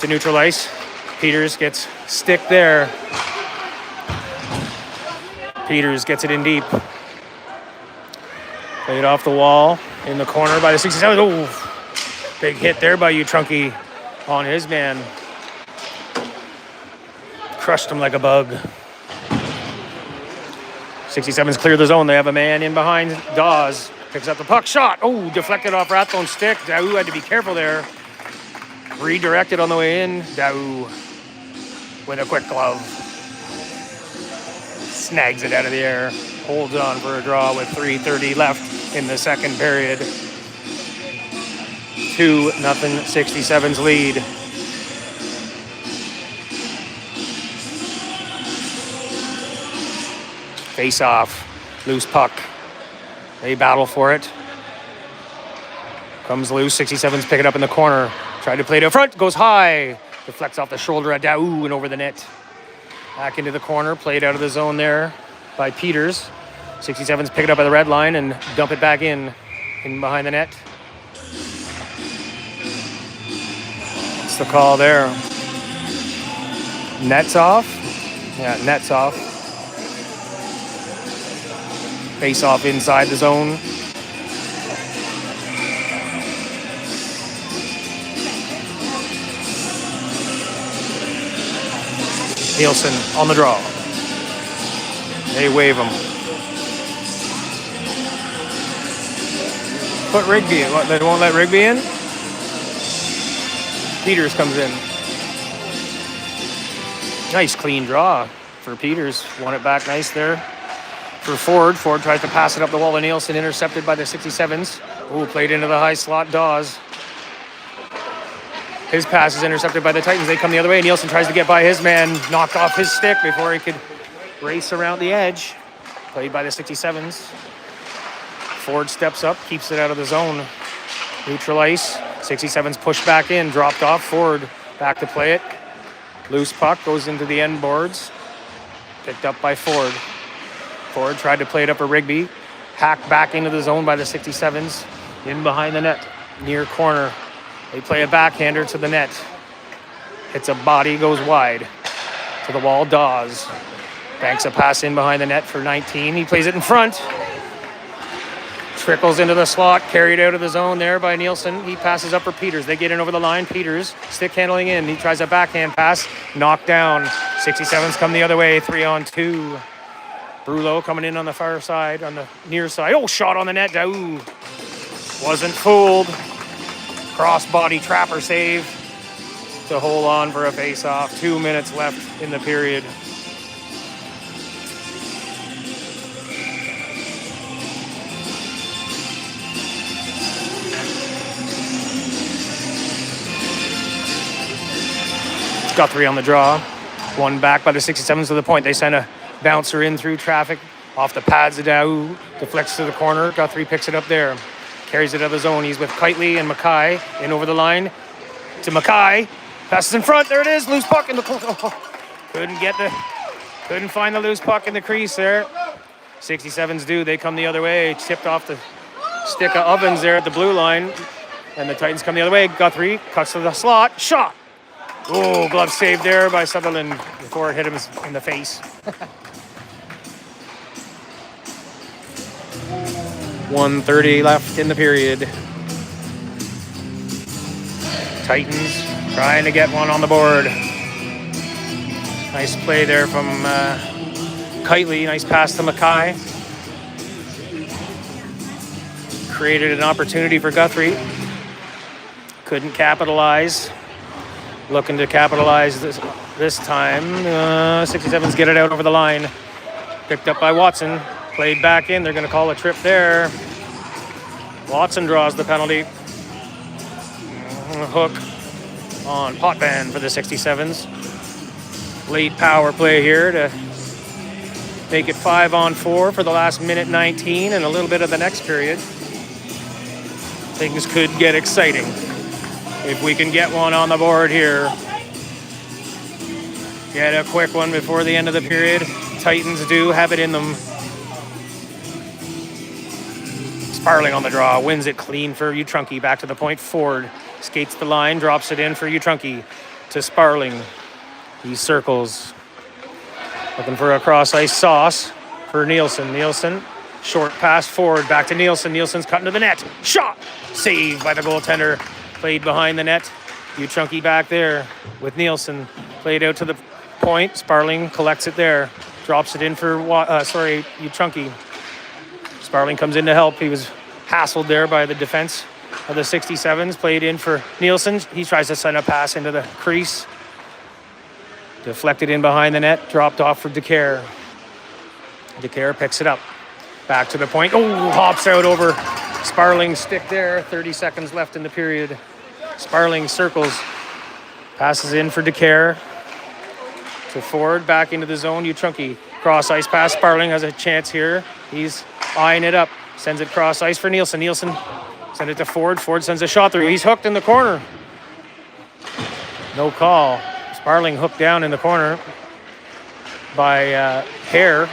to neutral ice. Peters gets stick there. Peters gets it in deep. Played off the wall in the corner by the 67. Oh, big hit there by U14 on his man. Crushed him like a bug. 67's cleared the zone. They have a man in behind. Dawes picks up the puck. Shot. Oh, deflected off Rathbone's stick. Daou had to be careful there. Redirected on the way in. Daou with a quick glove. Snags it out of the air. Holds on for a draw with 3:30 left in the second period. 2-0 67's lead. Face off. Loose puck. They battle for it. Comes loose. 67's pick it up in the corner. Tried to play to front. Goes high. Deflects off the shoulder at Daou and over the net. Back into the corner. Played out of the zone there by Peters. 67's pick it up at the red line and dump it back in behind the net. What's the call there? Net's off? Yeah, net's off. Face off inside the zone. Nielsen on the draw. They wave him. Put Rigby in. What, they won't let Rigby in? Peters comes in. Nice clean draw for Peters. Won it back nice there for Ford. Ford tries to pass it up the wall to Nielsen. Intercepted by the 67's. Ooh, played into the high slot. Dawes. His pass is intercepted by the Titans. They come the other way. Nielsen tries to get by his man. Knocked off his stick before he could race around the edge. Played by the 67's. Ford steps up, keeps it out of the zone. Neutral ice. 67's pushed back in, dropped off. Ford back to play it. Loose puck goes into the end boards. Picked up by Ford. Ford tried to play it up for Rigby. Hacked back into the zone by the 67's. In behind the net, near corner. They play a backhander to the net. Hits a body, goes wide. To the wall, Dawes. Banks a pass in behind the net for 19. He plays it in front. Trickles into the slot, carried out of the zone there by Nielsen. He passes up for Peters. They get in over the line. Peters, stick handling in. He tries a backhand pass, knocked down. 67's come the other way, 3-on-2. Brulot coming in on the far side, on the near side. Oh, shot on the net. Daou wasn't fooled. Cross-body trapper save to hold on for a face-off. 2 minutes left in the period. Guthrie on the draw. One back by the 67s to the point. They send a bouncer in through traffic. Off the pads of Daou. Deflects to the corner. Guthrie picks it up there. Carries it out of the zone. He's with Kitely and Mackay. In over the line to Mackay. Passes in front. There it is. Loose puck in the corner. Oh, couldn't find the loose puck in the crease there. 67s do. They come the other way. Tipped off the stick of Ovens there at the blue line. And the Titans come the other way. Guthrie cuts to the slot. Shot. Oh, glove save there by Sutherland before it hit him in the face. 1:30 left in the period. Titans trying to get one on the board. Nice play there from Kitely. Nice pass to Mackay. Created an opportunity for Guthrie. Couldn't capitalize. Looking to capitalize this time. 67s get it out over the line. Picked up by Watson. Played back in. They're going to call a trip there. Watson draws the penalty. Hook on Potvin for the 67s. Late power play here to Make it 5-on-4 for the last minute 19 and a little bit of the next period. Things could get exciting if we can get one on the board here. Get a quick one before the end of the period. Titans do have it in them. Sparling on the draw, wins it clean for Utrunki. Back to the point, Ford skates the line, drops it in for Utrunki to Sparling. He circles, looking for a cross-ice sauce for Nielsen. Nielsen, short pass forward, back to Nielsen. Nielsen's cutting to the net. Shot! Saved by the goaltender. Played behind the net. Utrunki back there with Nielsen. Played out to the point. Sparling collects it there. Drops it in for, Utrunki. Sparling comes in to help. He was hassled there by the defense of the 67's. Played in for Nielsen. He tries to send a pass into the crease. Deflected in behind the net. Dropped off for DeCare. DeCare picks it up. Back to the point. Oh, hops out over Sparling's stick there. 30 seconds left in the period. Sparling circles. Passes in for DeCare. To Ford, back into the zone. Utrunki. Cross ice pass. Sparling has a chance here. He's eyeing it up. Sends it cross ice for Nielsen. Nielsen sends it to Ford. Ford sends a shot through. He's hooked in the corner. No call. Sparling hooked down in the corner by Hare.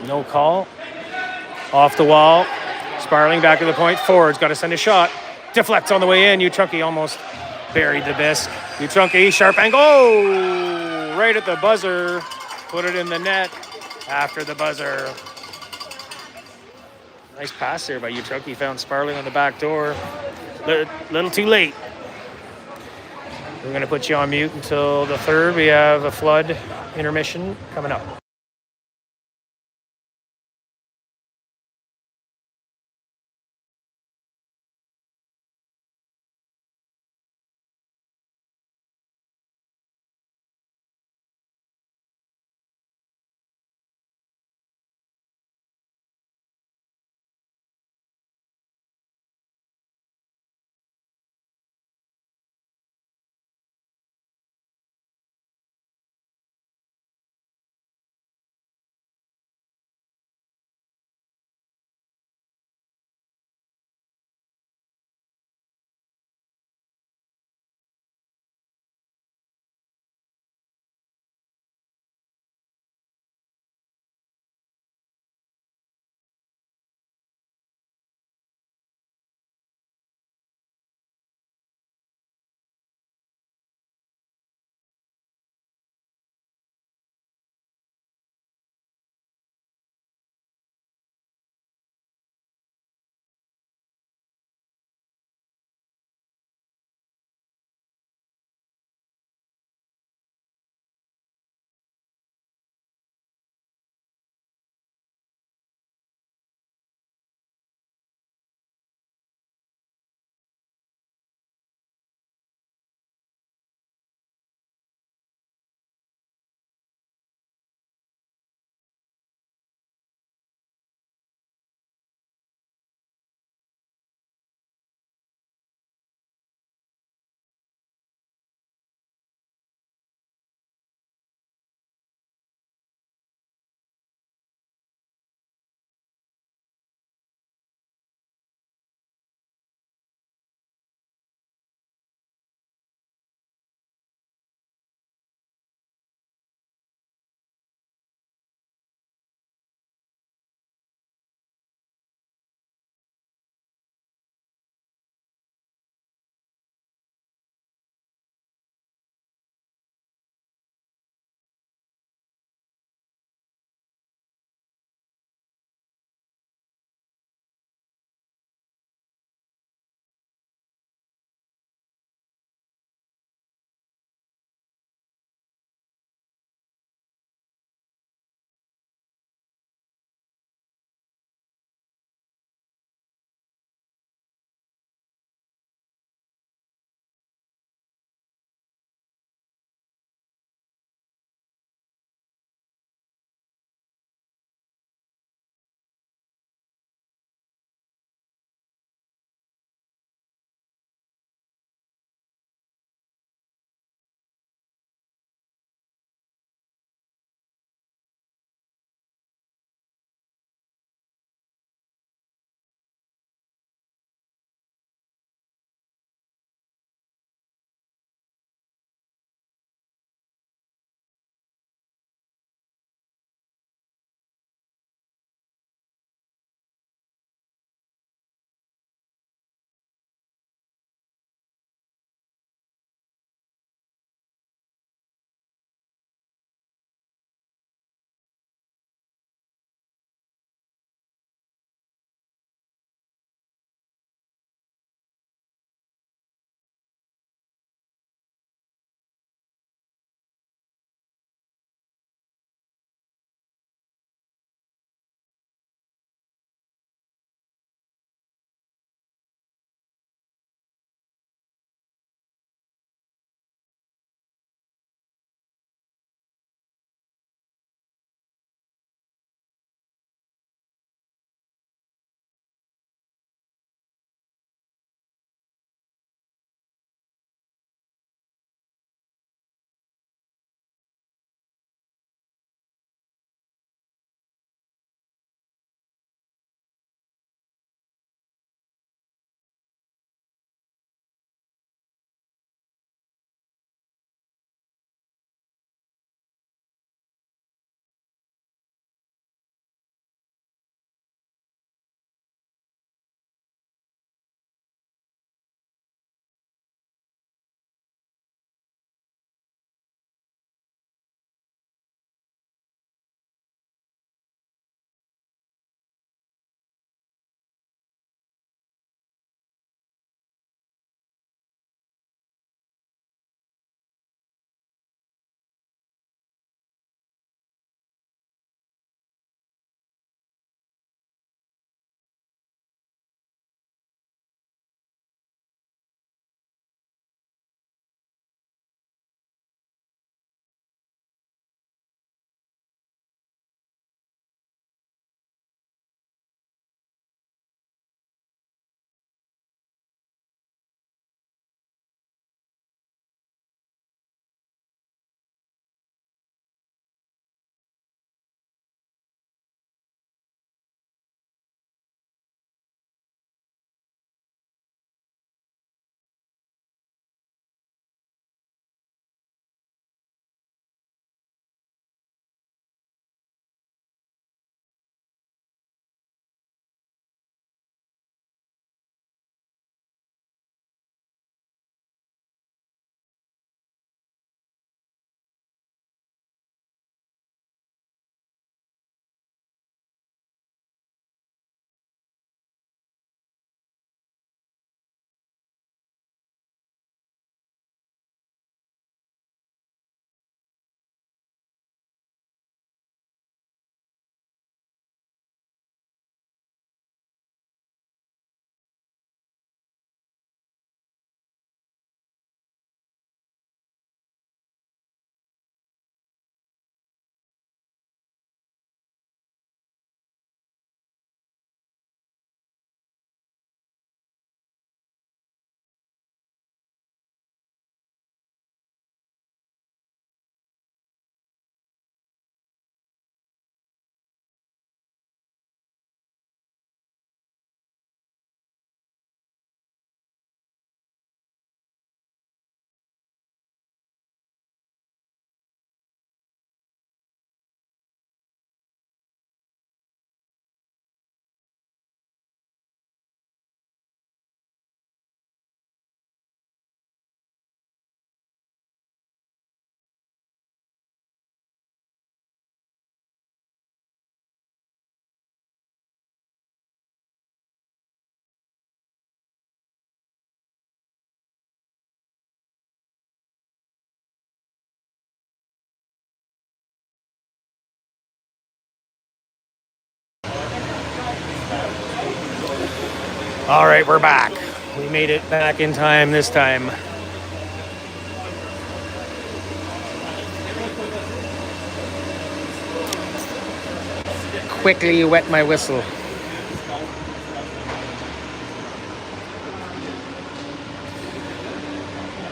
No call. Off the wall. Sparling back to the point. Ford's got to send a shot. Deflects on the way in. Utrunki almost buried the bisque. Utrunki, sharp angle. Oh, right at the buzzer. Put it in the net after the buzzer. Nice pass there by Utrunki. Found Sparling on the back door. Little too late. We're going to put you on mute until the third. We have a flood intermission coming up. All right, we're back. We made it back in time this time. Quickly wet my whistle.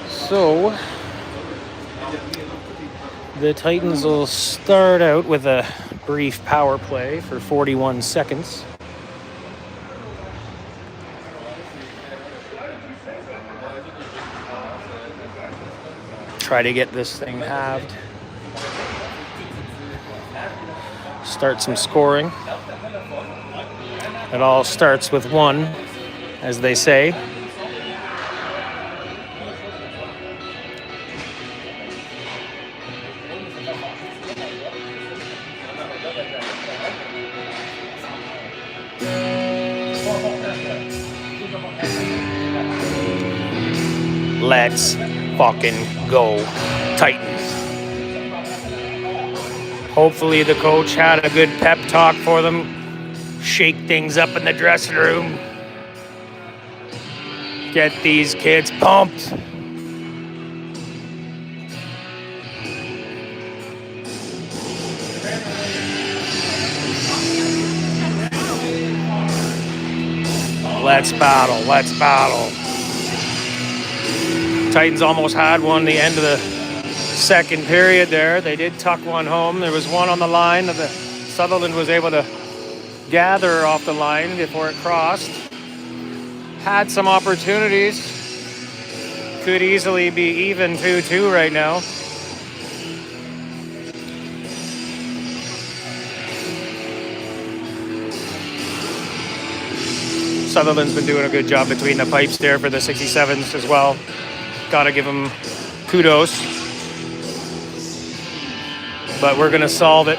So, the Titans will start out with a brief power play for 41 seconds. Try to get this thing halved. Start some scoring. It all starts with one, as they say. Let's fucking go, Titans. Hopefully the coach had a good pep talk for them. Shake things up in the dressing room. Get these kids pumped. Let's battle, let's battle. Titans almost had one the end of the second period there. They did tuck one home. There was one on the line that Sutherland was able to gather off the line before it crossed. Had some opportunities. Could easily be even 2-2 right now. Sutherland's been doing a good job between the pipes there for the 67's as well. Gotta give him kudos. But we're gonna solve it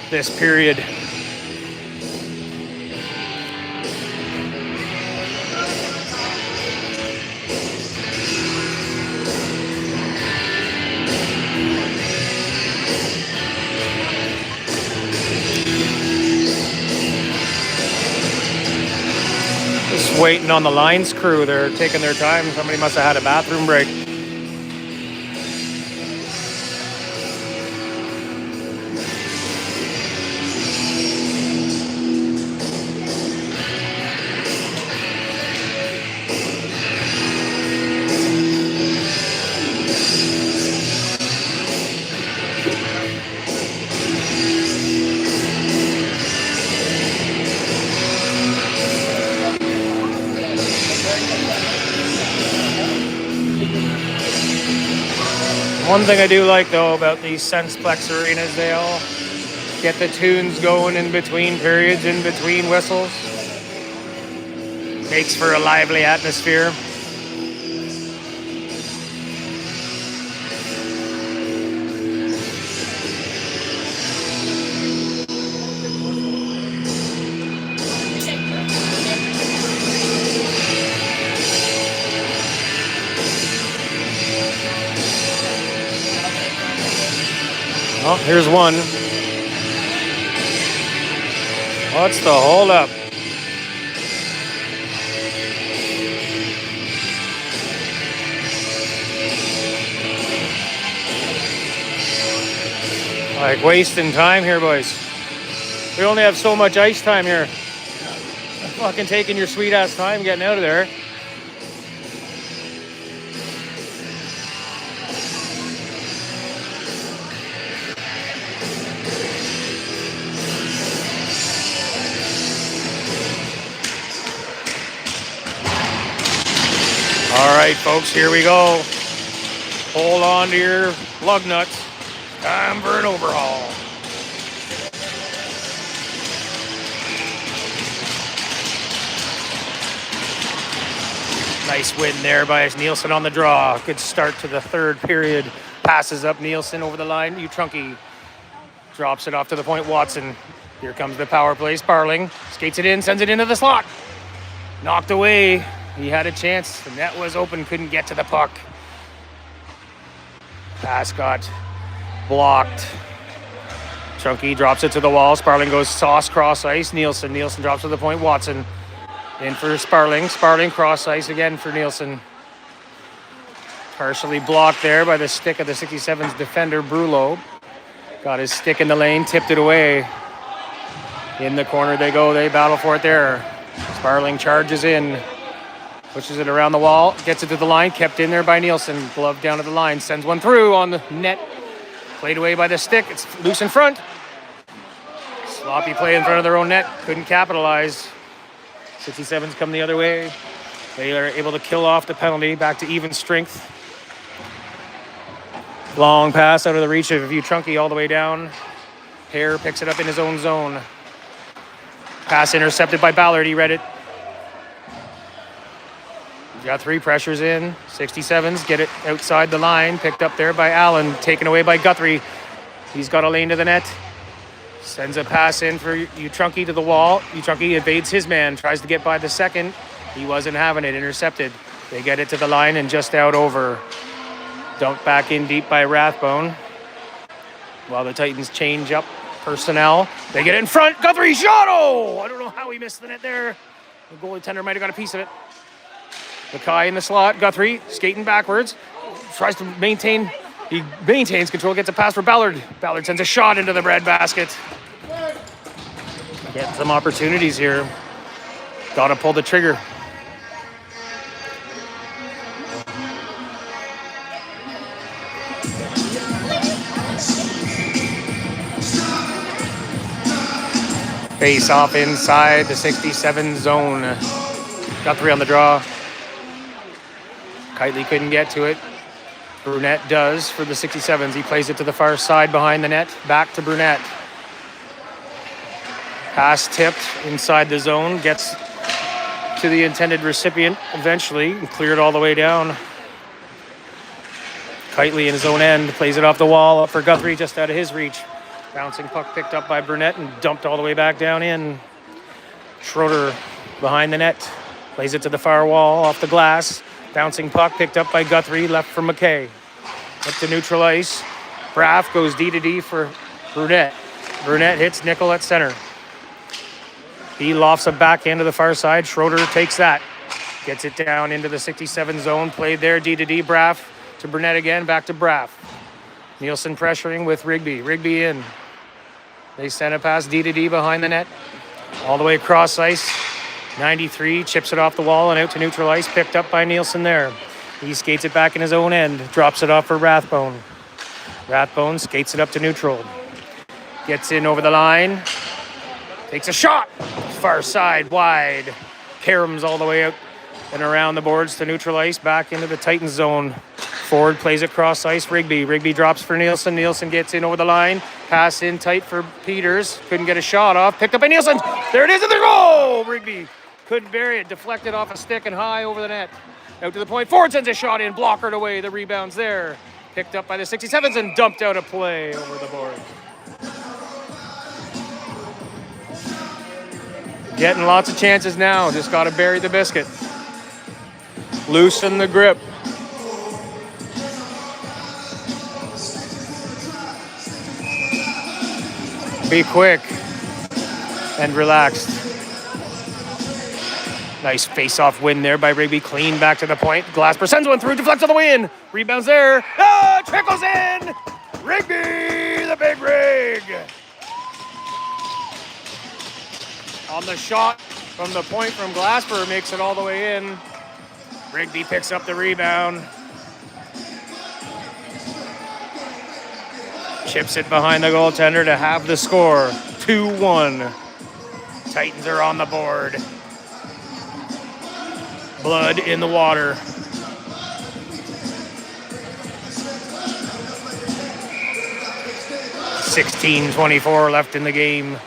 this period. Just waiting on the lines crew. They're taking their time. Somebody must have had a bathroom break. One thing I do like, though, about these Sensplex arenas, they all get the tunes going in between periods, in between whistles. Makes for a lively atmosphere. Oh, here's one. What's the holdup? Like wasting time here, boys. We only have so much ice time here. Fucking taking your sweet ass time getting out of there. All right, folks, here we go. Hold on to your lug nuts. Time for an overhaul. Nice win there by Nielsen on the draw. Good start to the third period. Passes up Nielsen over the line. Utrunky drops it off to the point. Watson. Here comes the power play. Sparling skates it in, sends it into the slot. Knocked away. He had a chance. The net was open, couldn't get to the puck. Pass got blocked. Chunky drops it to the wall. Sparling goes sauce cross ice. Nielsen drops to the point. Watson in for Sparling. Sparling cross ice again for Nielsen. Partially blocked there by the stick of the 67's defender, Brulo. Got his stick in the lane, tipped it away. In the corner they go. They battle for it there. Sparling charges in. Pushes it around the wall. Gets it to the line. Kept in there by Nielsen. Glove down to the line. Sends one through on the net. Played away by the stick. It's loose in front. Sloppy play in front of their own net. Couldn't capitalize. 67's come the other way. They are able to kill off the penalty. Back to even strength. Long pass out of the reach of U14 all the way down. Hare picks it up in his own zone. Pass intercepted by Ballard. He read it. Got 3 pressures in. 67's get it outside the line. Picked up there by Allen. Taken away by Guthrie. He's got a lane to the net. Sends a pass in for U14 to the wall. U14 evades his man. Tries to get by the second. He wasn't having it. Intercepted. They get it to the line and just out over. Dumped back in deep by Rathbone. While the Titans change up personnel. They get it in front. Guthrie shot! Oh! I don't know how he missed the net there. The goaltender might have got a piece of it. Mackay in the slot. Guthrie skating backwards. Tries to maintain. He maintains control. Gets a pass for Ballard. Ballard sends a shot into the breadbasket. Get some opportunities here. Got to pull the trigger. Face off inside the 67 zone. Guthrie on the draw. Kitely couldn't get to it. Brunette does for the 67's. He plays it to the far side behind the net. Back to Brunette. Pass tipped inside the zone. Gets to the intended recipient eventually. And cleared all the way down. Kitely in his own end. Plays it off the wall. Up for Guthrie just out of his reach. Bouncing puck picked up by Brunette and dumped all the way back down in. Schroeder behind the net. Plays it to the far wall off the glass. Bouncing puck picked up by Guthrie, left for McKay. Up to neutral ice. Braff goes D-to-D for Brunette. Brunette hits Nickel at center. He lofts a backhand to the far side. Schroeder takes that. Gets it down into the 67 zone. Played there, D-to-D. Braff to Brunette again, back to Braff. Nielsen pressuring with Rigby. Rigby in. They send a pass D-to-D behind the net. All the way across ice. 93 chips it off the wall and out to neutral ice. Picked up by Nielsen there. He skates it back in his own end. Drops it off for Rathbone. Rathbone skates it up to neutral. Gets in over the line. Takes a shot. Far side wide. Caroms all the way out and around the boards to neutral ice. Back into the Titans zone. Forward plays it cross ice. Rigby. Rigby drops for Nielsen. Nielsen gets in over the line. Pass in tight for Peters. Couldn't get a shot off. Picked up by Nielsen. There it is. And there's goal. Rigby couldn't bury it. Deflected off a stick and high over the net. Out to the point. Forward sends a shot in. Blockered away. The rebound's there. Picked up by the 67s and dumped out a play over the board. Getting lots of chances now. Just got to bury the biscuit. Loosen the grip. Be quick and relaxed. Nice face-off win there by Rigby. Clean back to the point. Glasper sends one through, deflects on the win. Rebounds there. Ah, trickles in. Rigby, the big rig. On the shot from the point from Glasper, makes it all the way in. Rigby picks up the rebound. Chips it behind the goaltender to have the score. 2-1. Titans are on the board. Blood in the water. .16:24 left in the game.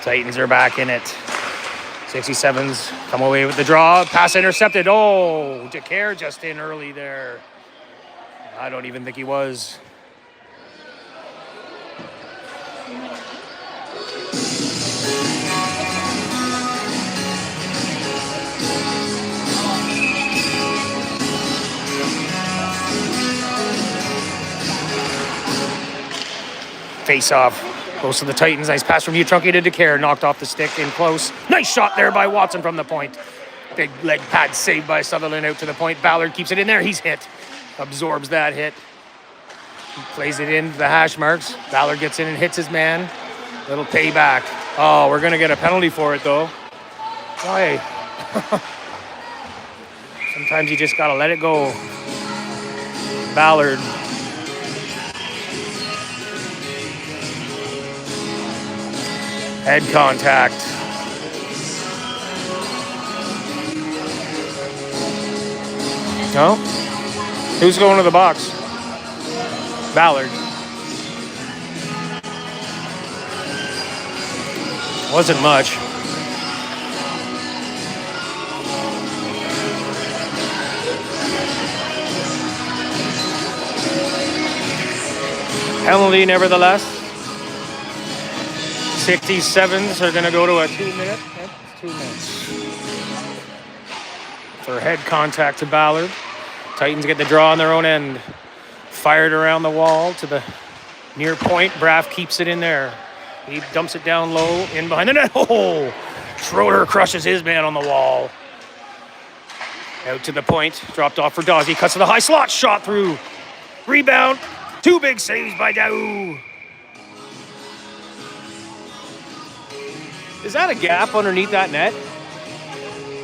Titans are back in it. 67's come away with the draw. Pass intercepted. Oh, DeCare just in early there. I don't even think he was. face off. Goes to the Titans. Nice pass from U14 to DeCare. Knocked off the stick in close. Nice shot there by Watson from the point. Big leg pad saved by Sutherland out to the point. Ballard keeps it in there. He's hit. Absorbs that hit. He plays it into the hash marks. Ballard gets in and hits his man. Little payback. Oh, we're going to get a penalty for it, though. Why? Sometimes you just got to let it go. Ballard. Head contact. No? Who's going to the box? Ballard. Wasn't much. Penalty, nevertheless. 67's are going to go to a 2 minute. Yep, 2 minutes. For head contact to Ballard. Titans get the draw on their own end. Fired around the wall to the near point. Braff keeps it in there. He dumps it down low, in behind the net. Oh! Schroeder crushes his man on the wall. Out to the point. Dropped off for Dawes. He cuts to the high slot. Shot through. Rebound. 2 big saves by Daou. Is that a gap underneath that net?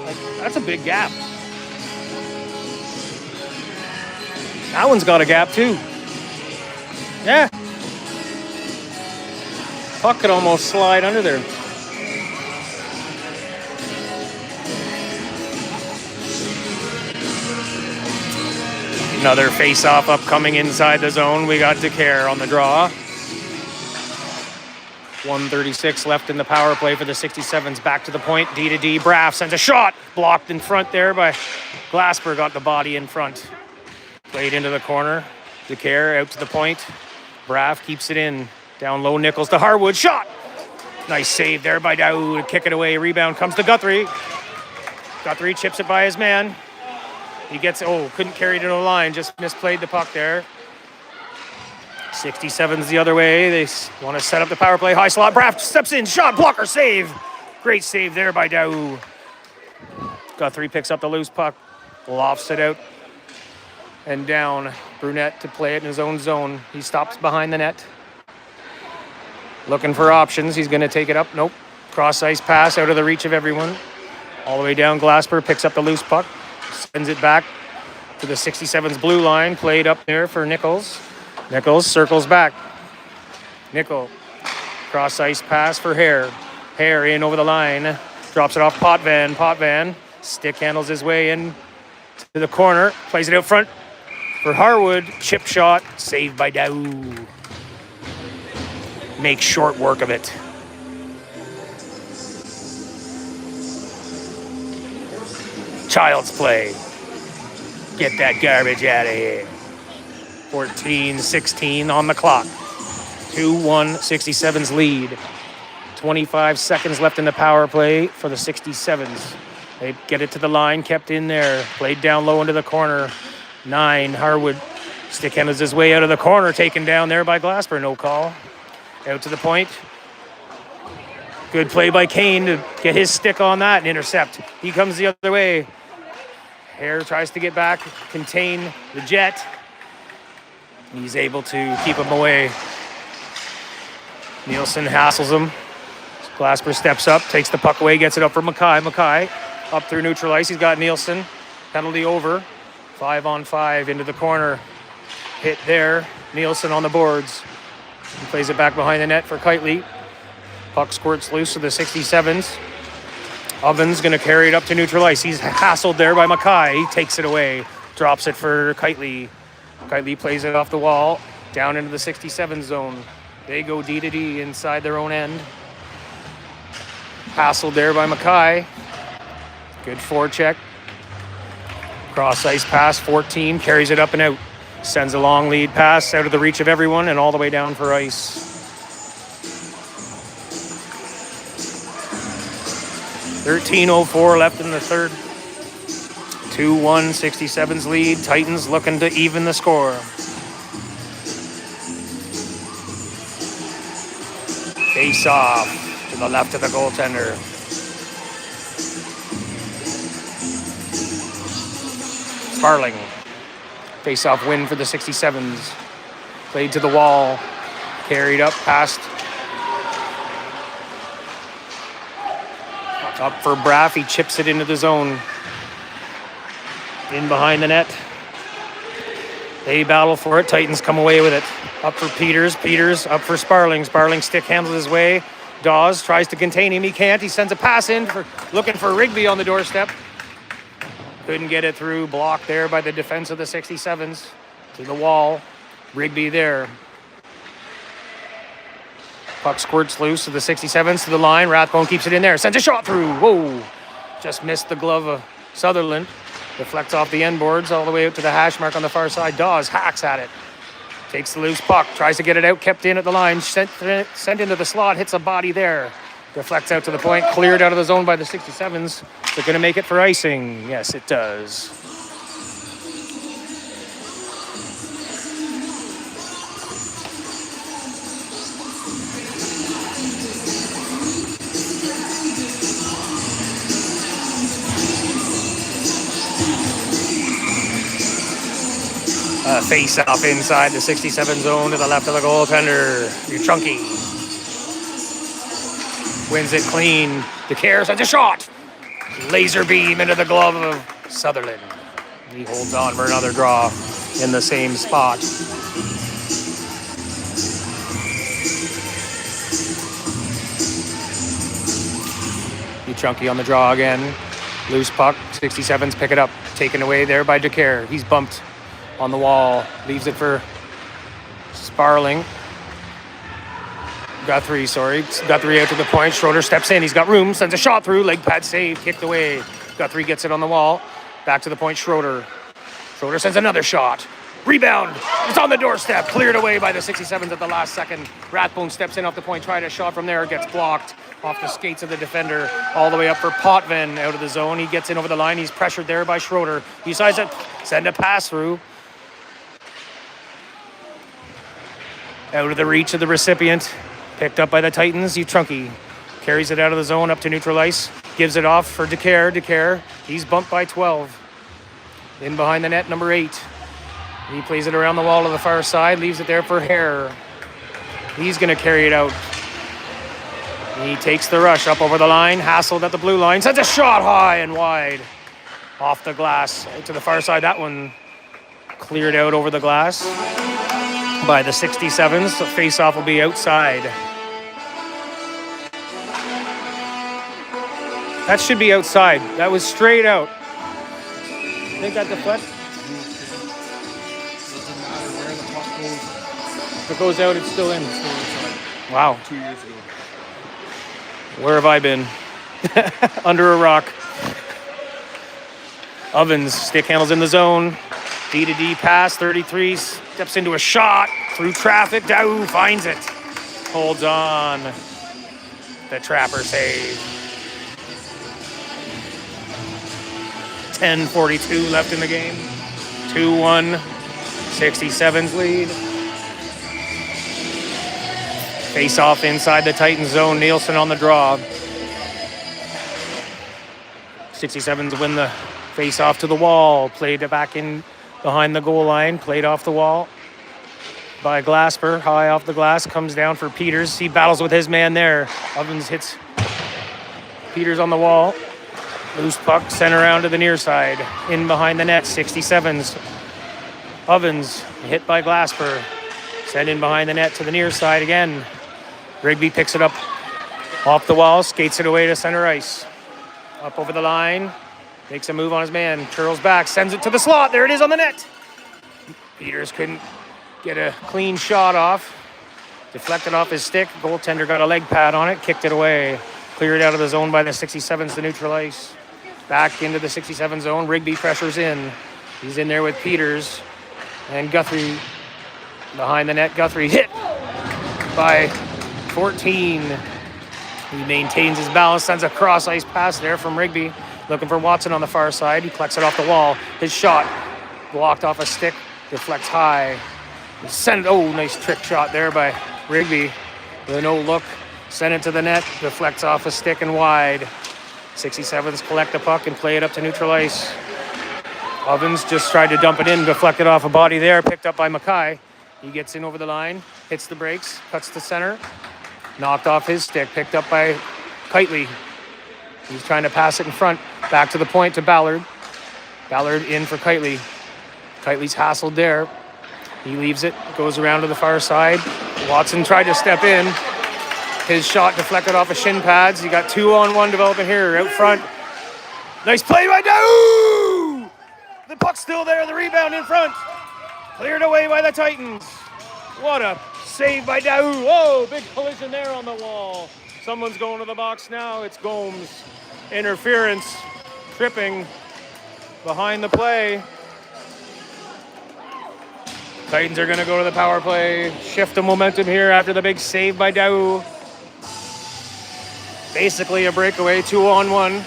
Like, that's a big gap. That one's got a gap too. Yeah. Puck could almost slide under there. Another face-off upcoming inside the zone. We got DeCare on the draw. 1:36 left in the power play for the 67's. Back to the point. D to D. Braff sends a shot. Blocked in front there by Glasper. Got the body in front. Played into the corner. DeCare out to the point. Braff keeps it in. Down low, Nichols to Harwood. Shot! Nice save there by Daou to kick it away. Rebound comes to Guthrie. Guthrie chips it by his man. He gets, couldn't carry it to the line. Just misplayed the puck there. 67's the other way. They want to set up the power play. High slot. Braff steps in. Shot. Blocker save. Great save there by Daou. Guthrie picks up the loose puck. Lofts it out. And down. Brunette to play it in his own zone. He stops behind the net. Looking for options. He's going to take it up. Nope. Cross ice pass out of the reach of everyone. All the way down. Glasper picks up the loose puck. Sends it back to the 67's blue line. Played up there for Nichols. Nichols circles back. Nickel. Cross ice pass for Hare. Hare in over the line. Drops it off Potvin. Potvin. Stick handles his way in to the corner. Plays it out front for Harwood. Chip shot. Saved by Daou. Make short work of it. Child's play. Get that garbage out of here. 14-16 on the clock. 2-1, 67's lead. 25 seconds left in the power play for the 67's. They get it to the line, kept in there. Played down low into the corner. 9, Harwood. Stick handles his way out of the corner. Taken down there by Glasper. No call. Out to the point. Good play by Kane to get his stick on that and intercept. He comes the other way. Hare tries to get back, contain the Jet. He's able to keep him away. Nielsen hassles him. Glasper steps up, takes the puck away, gets it up for Mackay. Mackay up through neutral ice. He's got Nielsen. Penalty over. 5-on-5 into the corner. Hit there. Nielsen on the boards. He plays it back behind the net for Kitely. Puck squirts loose to the 67's. Ovens going to carry it up to neutral ice. He's hassled there by Mackay. He takes it away. Drops it for Kitely. Kitely plays it off the wall. Down into the 67 zone. They go D to D inside their own end. Hassled there by Mackay. Good forecheck. Cross ice pass. 14 carries it up and out. Sends a long lead pass out of the reach of everyone and all the way down for ice. 13:04 left in the third. 2-1, 67's lead. Titans looking to even the score. Face off to the left of the goaltender. Sparling. Face off win for the 67's. Played to the wall. Carried up past. Up for Braff. He chips it into the zone. In behind the net. They battle for it. Titans come away with it. Up for Peters. Peters up for Sparling. Sparling stick handles his way. Dawes tries to contain him. He can't. He sends a pass in, looking for Rigby on the doorstep. Couldn't get it through. Blocked there by the defense of the 67's. To the wall. Rigby there. Puck squirts loose to the 67's to the line. Rathbone keeps it in there. Sends a shot through. Whoa. Just missed the glove of Sutherland. Deflects off the end boards all the way out to the hash mark on the far side. Dawes hacks at it. Takes the loose puck. Tries to get it out. Kept in at the line. Sent into the slot. Hits a body there. Deflects out to the point. Cleared out of the zone by the 67's. They're going to make it for icing. Yes, it does. Face off inside the 67 zone to the left of the goaltender. U14. Wins it clean. DeCare sends a shot. Laser beam into the glove of Sutherland. He holds on for another draw in the same spot. U14 on the draw again. Loose puck. 67's pick it up. Taken away there by DeCare. He's bumped on the wall. Leaves it for Sparling. Guthrie out to the point. Schroeder steps in. He's got room. Sends a shot through. Leg pad save. Kicked away. Guthrie gets it on the wall. Back to the point. Schroeder sends another shot. Rebound. It's on the doorstep. Cleared away by the 67s at the last second. Rathbone steps in off the point. Tried a shot from there. Gets blocked off the skates of the defender. All the way up for Potvin out of the zone. He gets in over the line. He's pressured there by Schroeder. He decides to send a pass through. Out of the reach of the recipient. Picked up by the Titans. U14 carries it out of the zone up to neutral ice. Gives it off for DeCare. DeCare, he's bumped by 12. In behind the net, number 8. He plays it around the wall to the far side. Leaves it there for Hare. He's going to carry it out. He takes the rush up over the line. Hassled at the blue line. Sends a shot high and wide. Off the glass. Out to the far side. That one cleared out over the glass by the 67s. The face-off will be outside. That should be outside. That was straight out. Think that deflects? Doesn't matter where the puck goes. If it goes out, it's still in. Wow. 2 years ago. Where have I been? Under a rock. Ovens, stick handles in the zone. D-to-D pass, 33, steps into a shot, through traffic, Dow finds it. Holds on. The trapper save. 10:42 left in the game. 2-1, 67's lead. Face off inside the Titans zone, Nielsen on the draw. 67's win the face off to the wall, played it back in behind the goal line, played off the wall by Glasper, high off the glass, comes down for Peters. He battles with his man there. Ovens hits Peters on the wall. Loose puck, sent around to the near side. In behind the net, 67's. Ovens hit by Glasper. Sent in behind the net to the near side again. Rigby picks it up off the wall, skates it away to center ice. Up over the line. Makes a move on his man, curls back, sends it to the slot. There it is on the net. Peters couldn't get a clean shot off. Deflected off his stick. Goaltender got a leg pad on it, kicked it away. Cleared out of the zone by the 67s to neutral ice. Back into the 67 zone. Rigby pressures in. He's in there with Peters. And Guthrie behind the net. Guthrie hit by 14. He maintains his balance, sends a cross ice pass there from Rigby. Looking for Watson on the far side. He collects it off the wall. His shot blocked off a stick. Deflects high. Nice trick shot there by Rigby. With a no look. Send it to the net, deflects off a stick and wide. 67's collect the puck and play it up to neutral ice. Ovens just tried to dump it in, deflected off a body there, picked up by Mackay. He gets in over the line, hits the brakes, cuts to center, knocked off his stick, picked up by Kitely. He's trying to pass it in front, back to the point to Ballard. Ballard in for Kitely. Kitely's hassled there. He leaves it, goes around to the far side. Watson tried to step in. His shot deflected off of shin pads. You got 2-on-1 developing here out front. Nice play by Daou! The puck's still there, the rebound in front. Cleared away by the Titans. What a save by Daou. Whoa, big collision there on the wall. Someone's going to the box now. It's Gomes. Interference, tripping behind the play. Titans are going to go to the power play. Shift the momentum here after the big save by Daou. Basically a breakaway, 2-on-1.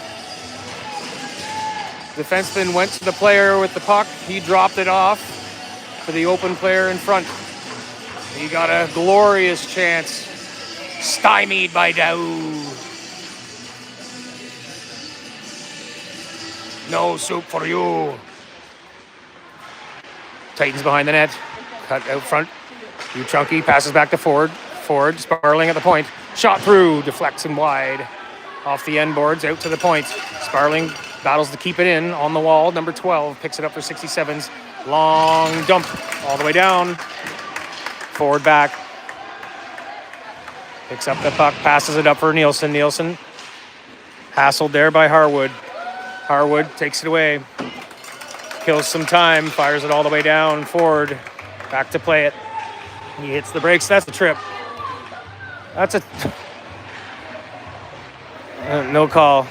Defenseman went to the player with the puck. He dropped it off for the open player in front. He got a glorious chance. Stymied by Daou. No soup for you. Titans behind the net. Cut out front. U14 passes back to Ford. Ford, Sparling at the point. Shot through, deflects him wide. Off the end boards, out to the point. Sparling battles to keep it in on the wall. Number 12 picks it up for 67's. Long dump all the way down. Ford back. Picks up the puck, passes it up for Nielsen. Nielsen hassled there by Harwood. Harwood takes it away. Kills some time, fires it all the way down. Ford back to play it. He hits the brakes. That's a trip. That's a... no call.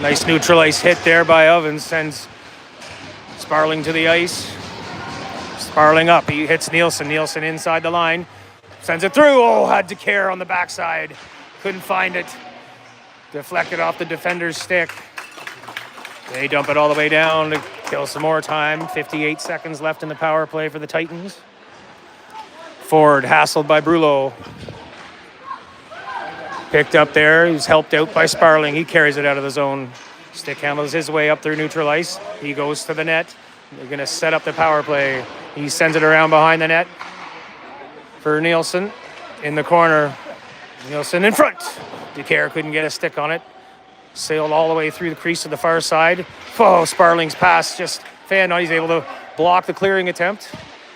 Nice neutral ice hit there by Ovens. Sends Sparling to the ice. Sparling up. He hits Nielsen. Nielsen inside the line. Sends it through. Oh, had to care on the backside. Couldn't find it. Deflected off the defender's stick. They dump it all the way down to kill some more time. 58 seconds left in the power play for the Titans. Ford hassled by Brulot. Picked up there. He's helped out by Sparling. He carries it out of the zone. Stick handles his way up through neutral ice. He goes to the net. They're going to set up the power play. He sends it around behind the net for Nielsen in the corner. Nielsen in front. DeCare couldn't get a stick on it. Sailed all the way through the crease to the far side. Oh, Sparling's pass just fanned on. He's able to block the clearing attempt.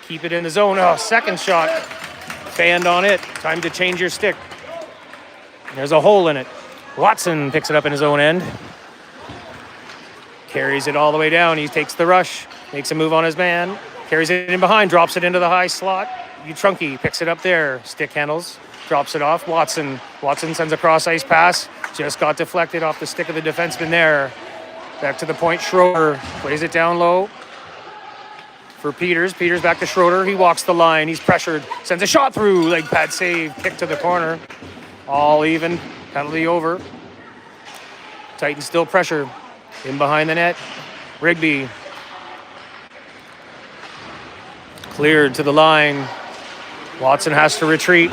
Keep it in the zone. Oh, second shot. Fanned on it. Time to change your stick. There's a hole in it. Watson picks it up in his own end. Carries it all the way down. He takes the rush. Makes a move on his man. Carries it in behind. Drops it into the high slot. U14 picks it up there. Stick handles. Drops it off. Watson sends a cross ice pass. Just got deflected off the stick of the defenseman there. Back to the point. Schroeder plays it down low for Peters. Peters back to Schroeder. He walks the line. He's pressured. Sends a shot through. Leg pad save. Kick to the corner. All even. Penalty over. Titans still pressure. In behind the net. Rigby. Cleared to the line. Watson has to retreat.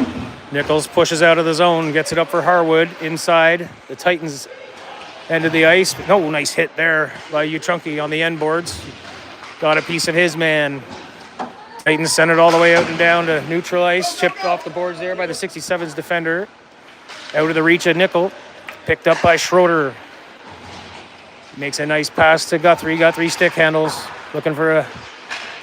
Nichols pushes out of the zone, gets it up for Harwood inside the Titans end of the ice. No, nice hit there by U14 on the end boards. Got a piece of his man. Titans sent it all the way out and down to neutral ice. Chipped off the boards there by the 67's defender. Out of the reach of Nickel. Picked up by Schroeder. Makes a nice pass to Guthrie. Guthrie stick handles. Looking for a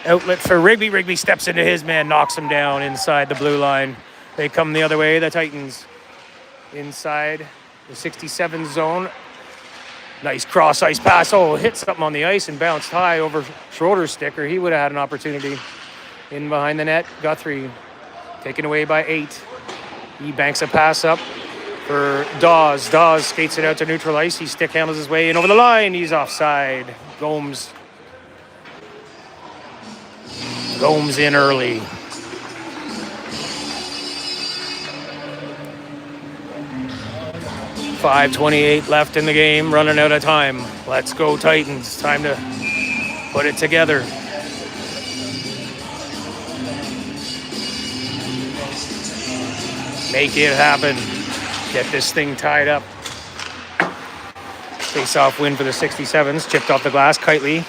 outlet for Rigby. Rigby steps into his man, knocks him down inside the blue line. They come the other way, the Titans. Inside the 67 zone. Nice cross ice pass. Oh, hit something on the ice and bounced high over Schroeder's stick, or he would have had an opportunity. In behind the net, Guthrie taken away by 8. He banks a pass up for Dawes. Dawes skates it out to neutral ice. He stick handles his way in over the line. He's offside. Gomes in early. .5:28 left in the game, running out of time. Let's go Titans. Time to put it together. Make it happen. Get this thing tied up. Face-off win for the 67s. Chipped off the glass. Kitely,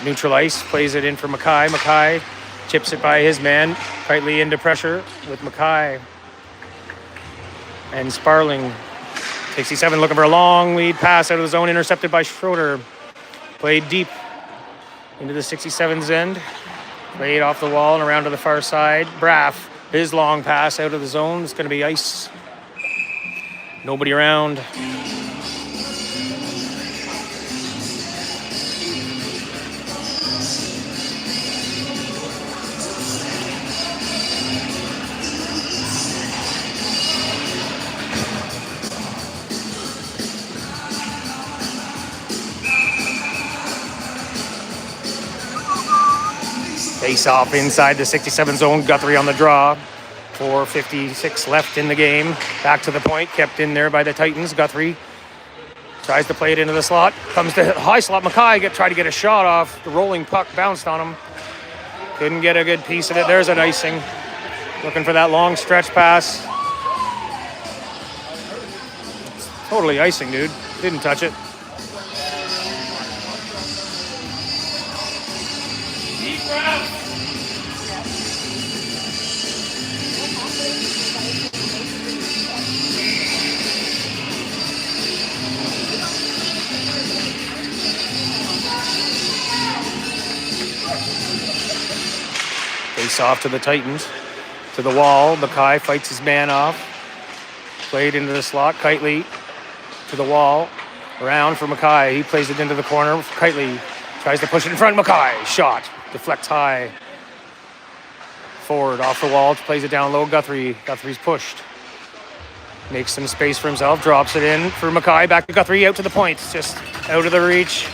neutral ice, plays it in for Mackay. Mackay chips it by his man. Kitely into pressure with Mackay. And Sparling. 67 looking for a long lead pass out of the zone, intercepted by Schroeder. Played deep into the 67's end. Played off the wall and around to the far side. Braff, his long pass out of the zone. It's going to be ice. Nobody around. Face off inside the 67 zone. Guthrie on the draw. 4:56 left in the game. Back to the point. Kept in there by the Titans. Guthrie tries to play it into the slot. Comes to high slot. Mackay tried to get a shot off. The rolling puck bounced on him. Couldn't get a good piece of it. There's an icing. Looking for that long stretch pass. It's totally icing, dude. Didn't touch it. Face off to the Titans. To the wall. Mackay fights his man off. Played into the slot. Kitely to the wall. Around for Mackay. He plays it into the corner. Kitely tries to push it in front. Mackay. Shot. Deflects high. Forward off the wall. Plays it down low. Guthrie. Guthrie's pushed. Makes some space for himself. Drops it in for Mackay. Back to Guthrie. Out to the point. Just out of the reach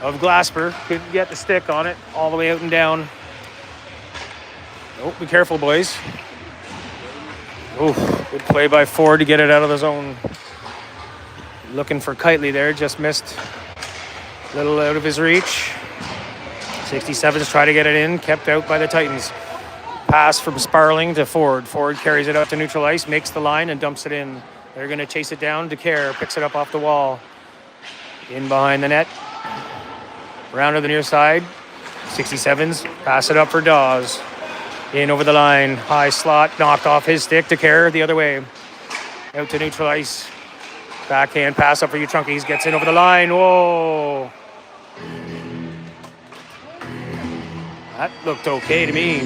of Glasper. Couldn't get the stick on it. All the way out and down. Oh, be careful, boys. Oh, good play by Ford to get it out of the zone. Looking for Kitely there, just missed. A little out of his reach. 67s try to get it in, kept out by the Titans. Pass from Sparling to Ford. Ford carries it up to neutral ice, makes the line and dumps it in. They're going to chase it down. DeCare picks it up off the wall. In behind the net. Round to the near side. 67s pass it up for Dawes. In over the line, high slot, knocked off his stick. DeCare the other way. Out to neutral ice. Backhand pass up for Uchunkies. Gets in over the line. Whoa. That looked okay to me.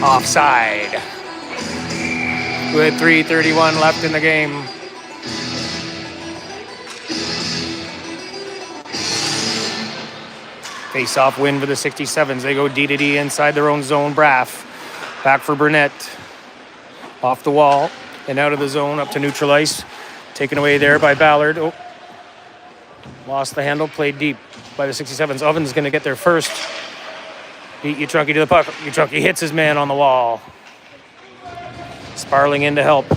Offside. With 3:31 left in the game. Face-off win for the 67s. They go D-to-D inside their own zone. Braff. Back for Burnett. Off the wall and out of the zone up to neutral ice. Taken away there by Ballard. Oh. Lost the handle. Played deep by the 67s. Ovens going to get there first. Beat Uchunky to the puck. Uchunky hits his man on the wall. Sparling in to help.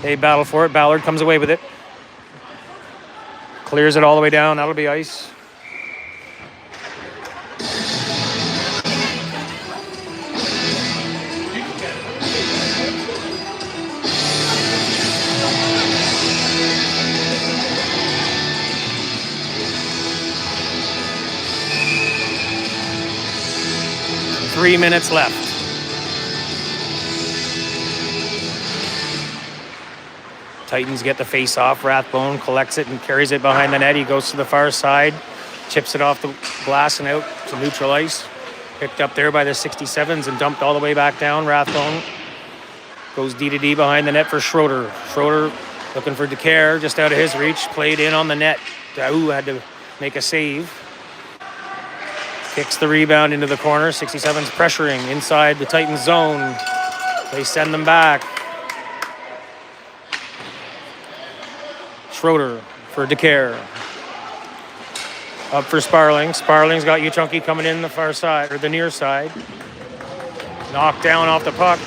They battle for it. Ballard comes away with it. Clears it all the way down. That'll be ice. Three minutes left. Titans get the face off. Rathbone collects it and carries it behind the net. He goes to the far side, chips it off the glass and out to neutral ice. Picked up there by the 67s and dumped all the way back down. Rathbone goes D-to-D behind the net for Schroeder. Schroeder looking for DeCare, just out of his reach. Played in on the net. Daou had to make a save. Kicks the rebound into the corner. 67's pressuring inside the Titans zone. They send them back. Schroeder for DeCare. Up for Sparling. Sparling's got Uchunky coming in the far side, or the near side. Knocked down off the puck.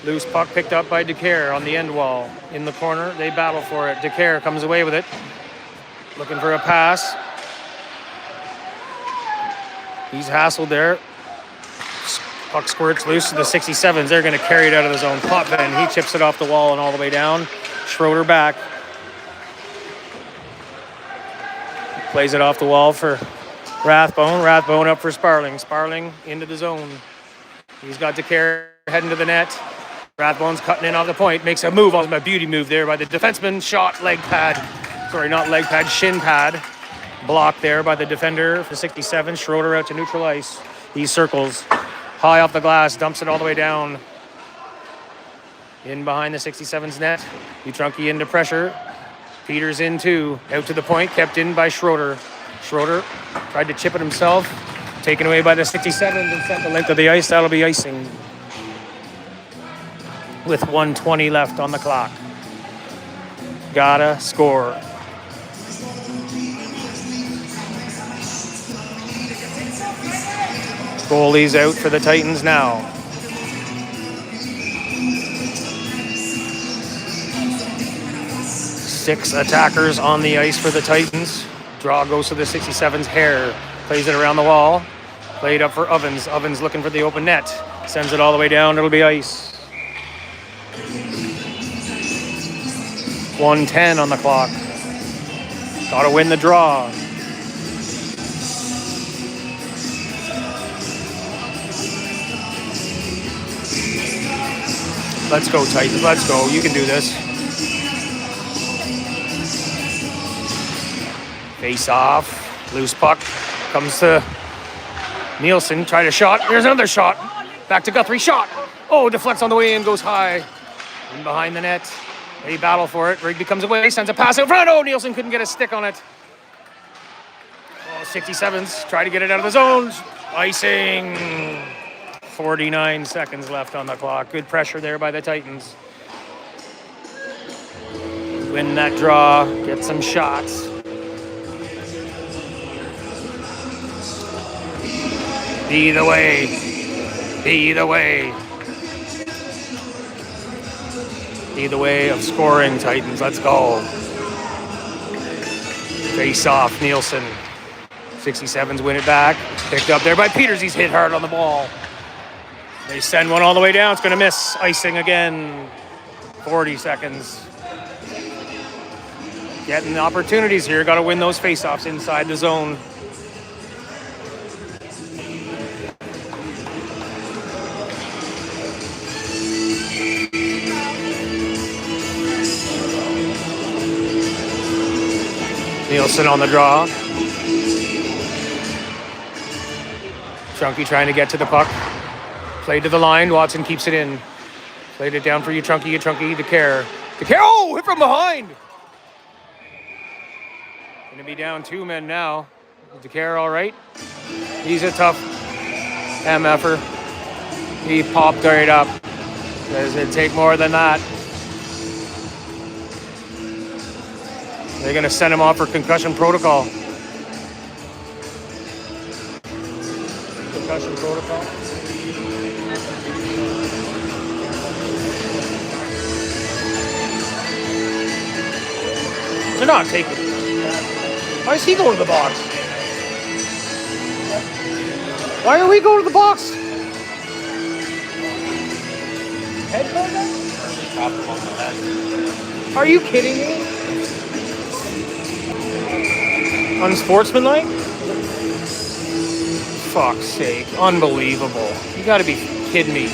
Loose puck picked up by DeCare on the end wall. In the corner, they battle for it. DeCare comes away with it. Looking for a pass. He's hassled there. Puck squirts loose to the 67s. They're going to carry it out of the zone. Potvin, he chips it off the wall and all the way down. Schroeder back. Plays it off the wall for Rathbone. Rathbone up for Sparling. Sparling into the zone. He's got DeCare heading to the net. Rathbone's cutting in off the point. Makes a move, a beauty move there by the defenseman. Shot, leg pad. Sorry, not leg pad, shin pad. Blocked there by the defender for 67. Schroeder out to neutral ice. He circles. High off the glass, dumps it all the way down. In behind the 67's net. Utrunki into pressure. Peters in too. Out to the point, kept in by Schroeder. Schroeder tried to chip it himself. Taken away by the 67s and sent the length of the ice. That'll be icing. With 1:20 left on the clock. Gotta score. Goalie's out for the Titans now. Six attackers on the ice for the Titans. Draw goes to the 67's hair. Plays it around the wall. Played up for Ovens. Ovens looking for the open net. Sends it all the way down. It'll be ice. 1:10 on the clock. Gotta win the draw. Let's go, Titans. Let's go. You can do this. Face off. Loose puck. Comes to Nielsen. Tried a shot. There's another shot. Back to Guthrie. Shot. Oh, deflects on the way in. Goes high. In behind the net. They battle for it. Rigby comes away. Sends a pass in front. Oh, Nielsen couldn't get a stick on it. Oh, 67s. Try to get it out of the zone. Icing. 49 seconds left on the clock. Good pressure there by the Titans. Win that draw. Get some shots. Be the way. Be the way. Be the way of scoring, Titans. Let's go. Face off, Nielsen. 67s win it back. Picked up there by Peters. He's hit hard on the ball. They send one all the way down. It's going to miss. Icing again. 40 seconds. Getting the opportunities here. Got to win those face-offs inside the zone. Nielsen on the draw. Chunky trying to get to the puck. Played to the line. Watson keeps it in. Played it down for Utrunki. Utrunki, DeCare. DeCare, oh, hit from behind. Going to be down two men now. Is DeCare all right? He's a tough MFer. He popped right up. Does it take more than that? They're going to send him off for concussion protocol. Concussion protocol. They're not taking it. Why is he going to the box? Why are we going to the box? Head contact? Are you kidding me? Unsportsmanlike? Fuck's sake. Unbelievable. You gotta be kidding me.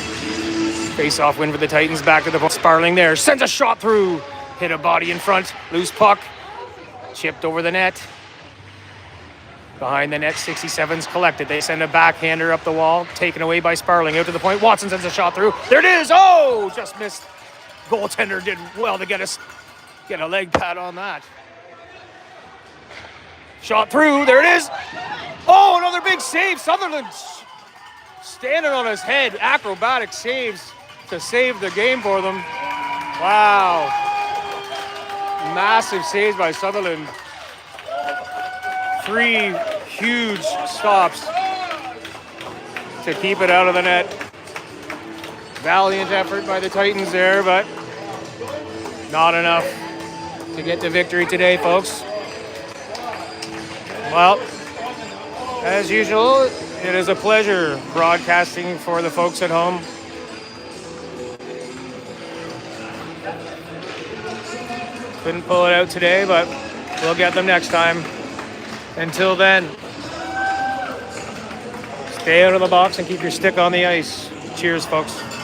Face-off win for the Titans. Back to the Sparling there. Sends a shot through. Hit a body in front. Loose puck. Chipped over the net. Behind the net, 67's collected. They send a backhander up the wall. Taken away by Sparling. Out to the point. Watson sends a shot through. There it is. Oh! Just missed. Goaltender did well to get a leg pad on that. Shot through. There it is. Oh, another big save. Sutherland standing on his head. Acrobatic saves to save the game for them. Wow. Massive saves by Sutherland. 3 huge stops to keep it out of the net. Valiant effort by the Titans there, but not enough to get the victory today, folks. Well, as usual, It is a pleasure broadcasting for the folks at home. Couldn't pull it out today, but we'll get them next time. Until then, stay out of the box and keep your stick on the ice. Cheers, folks.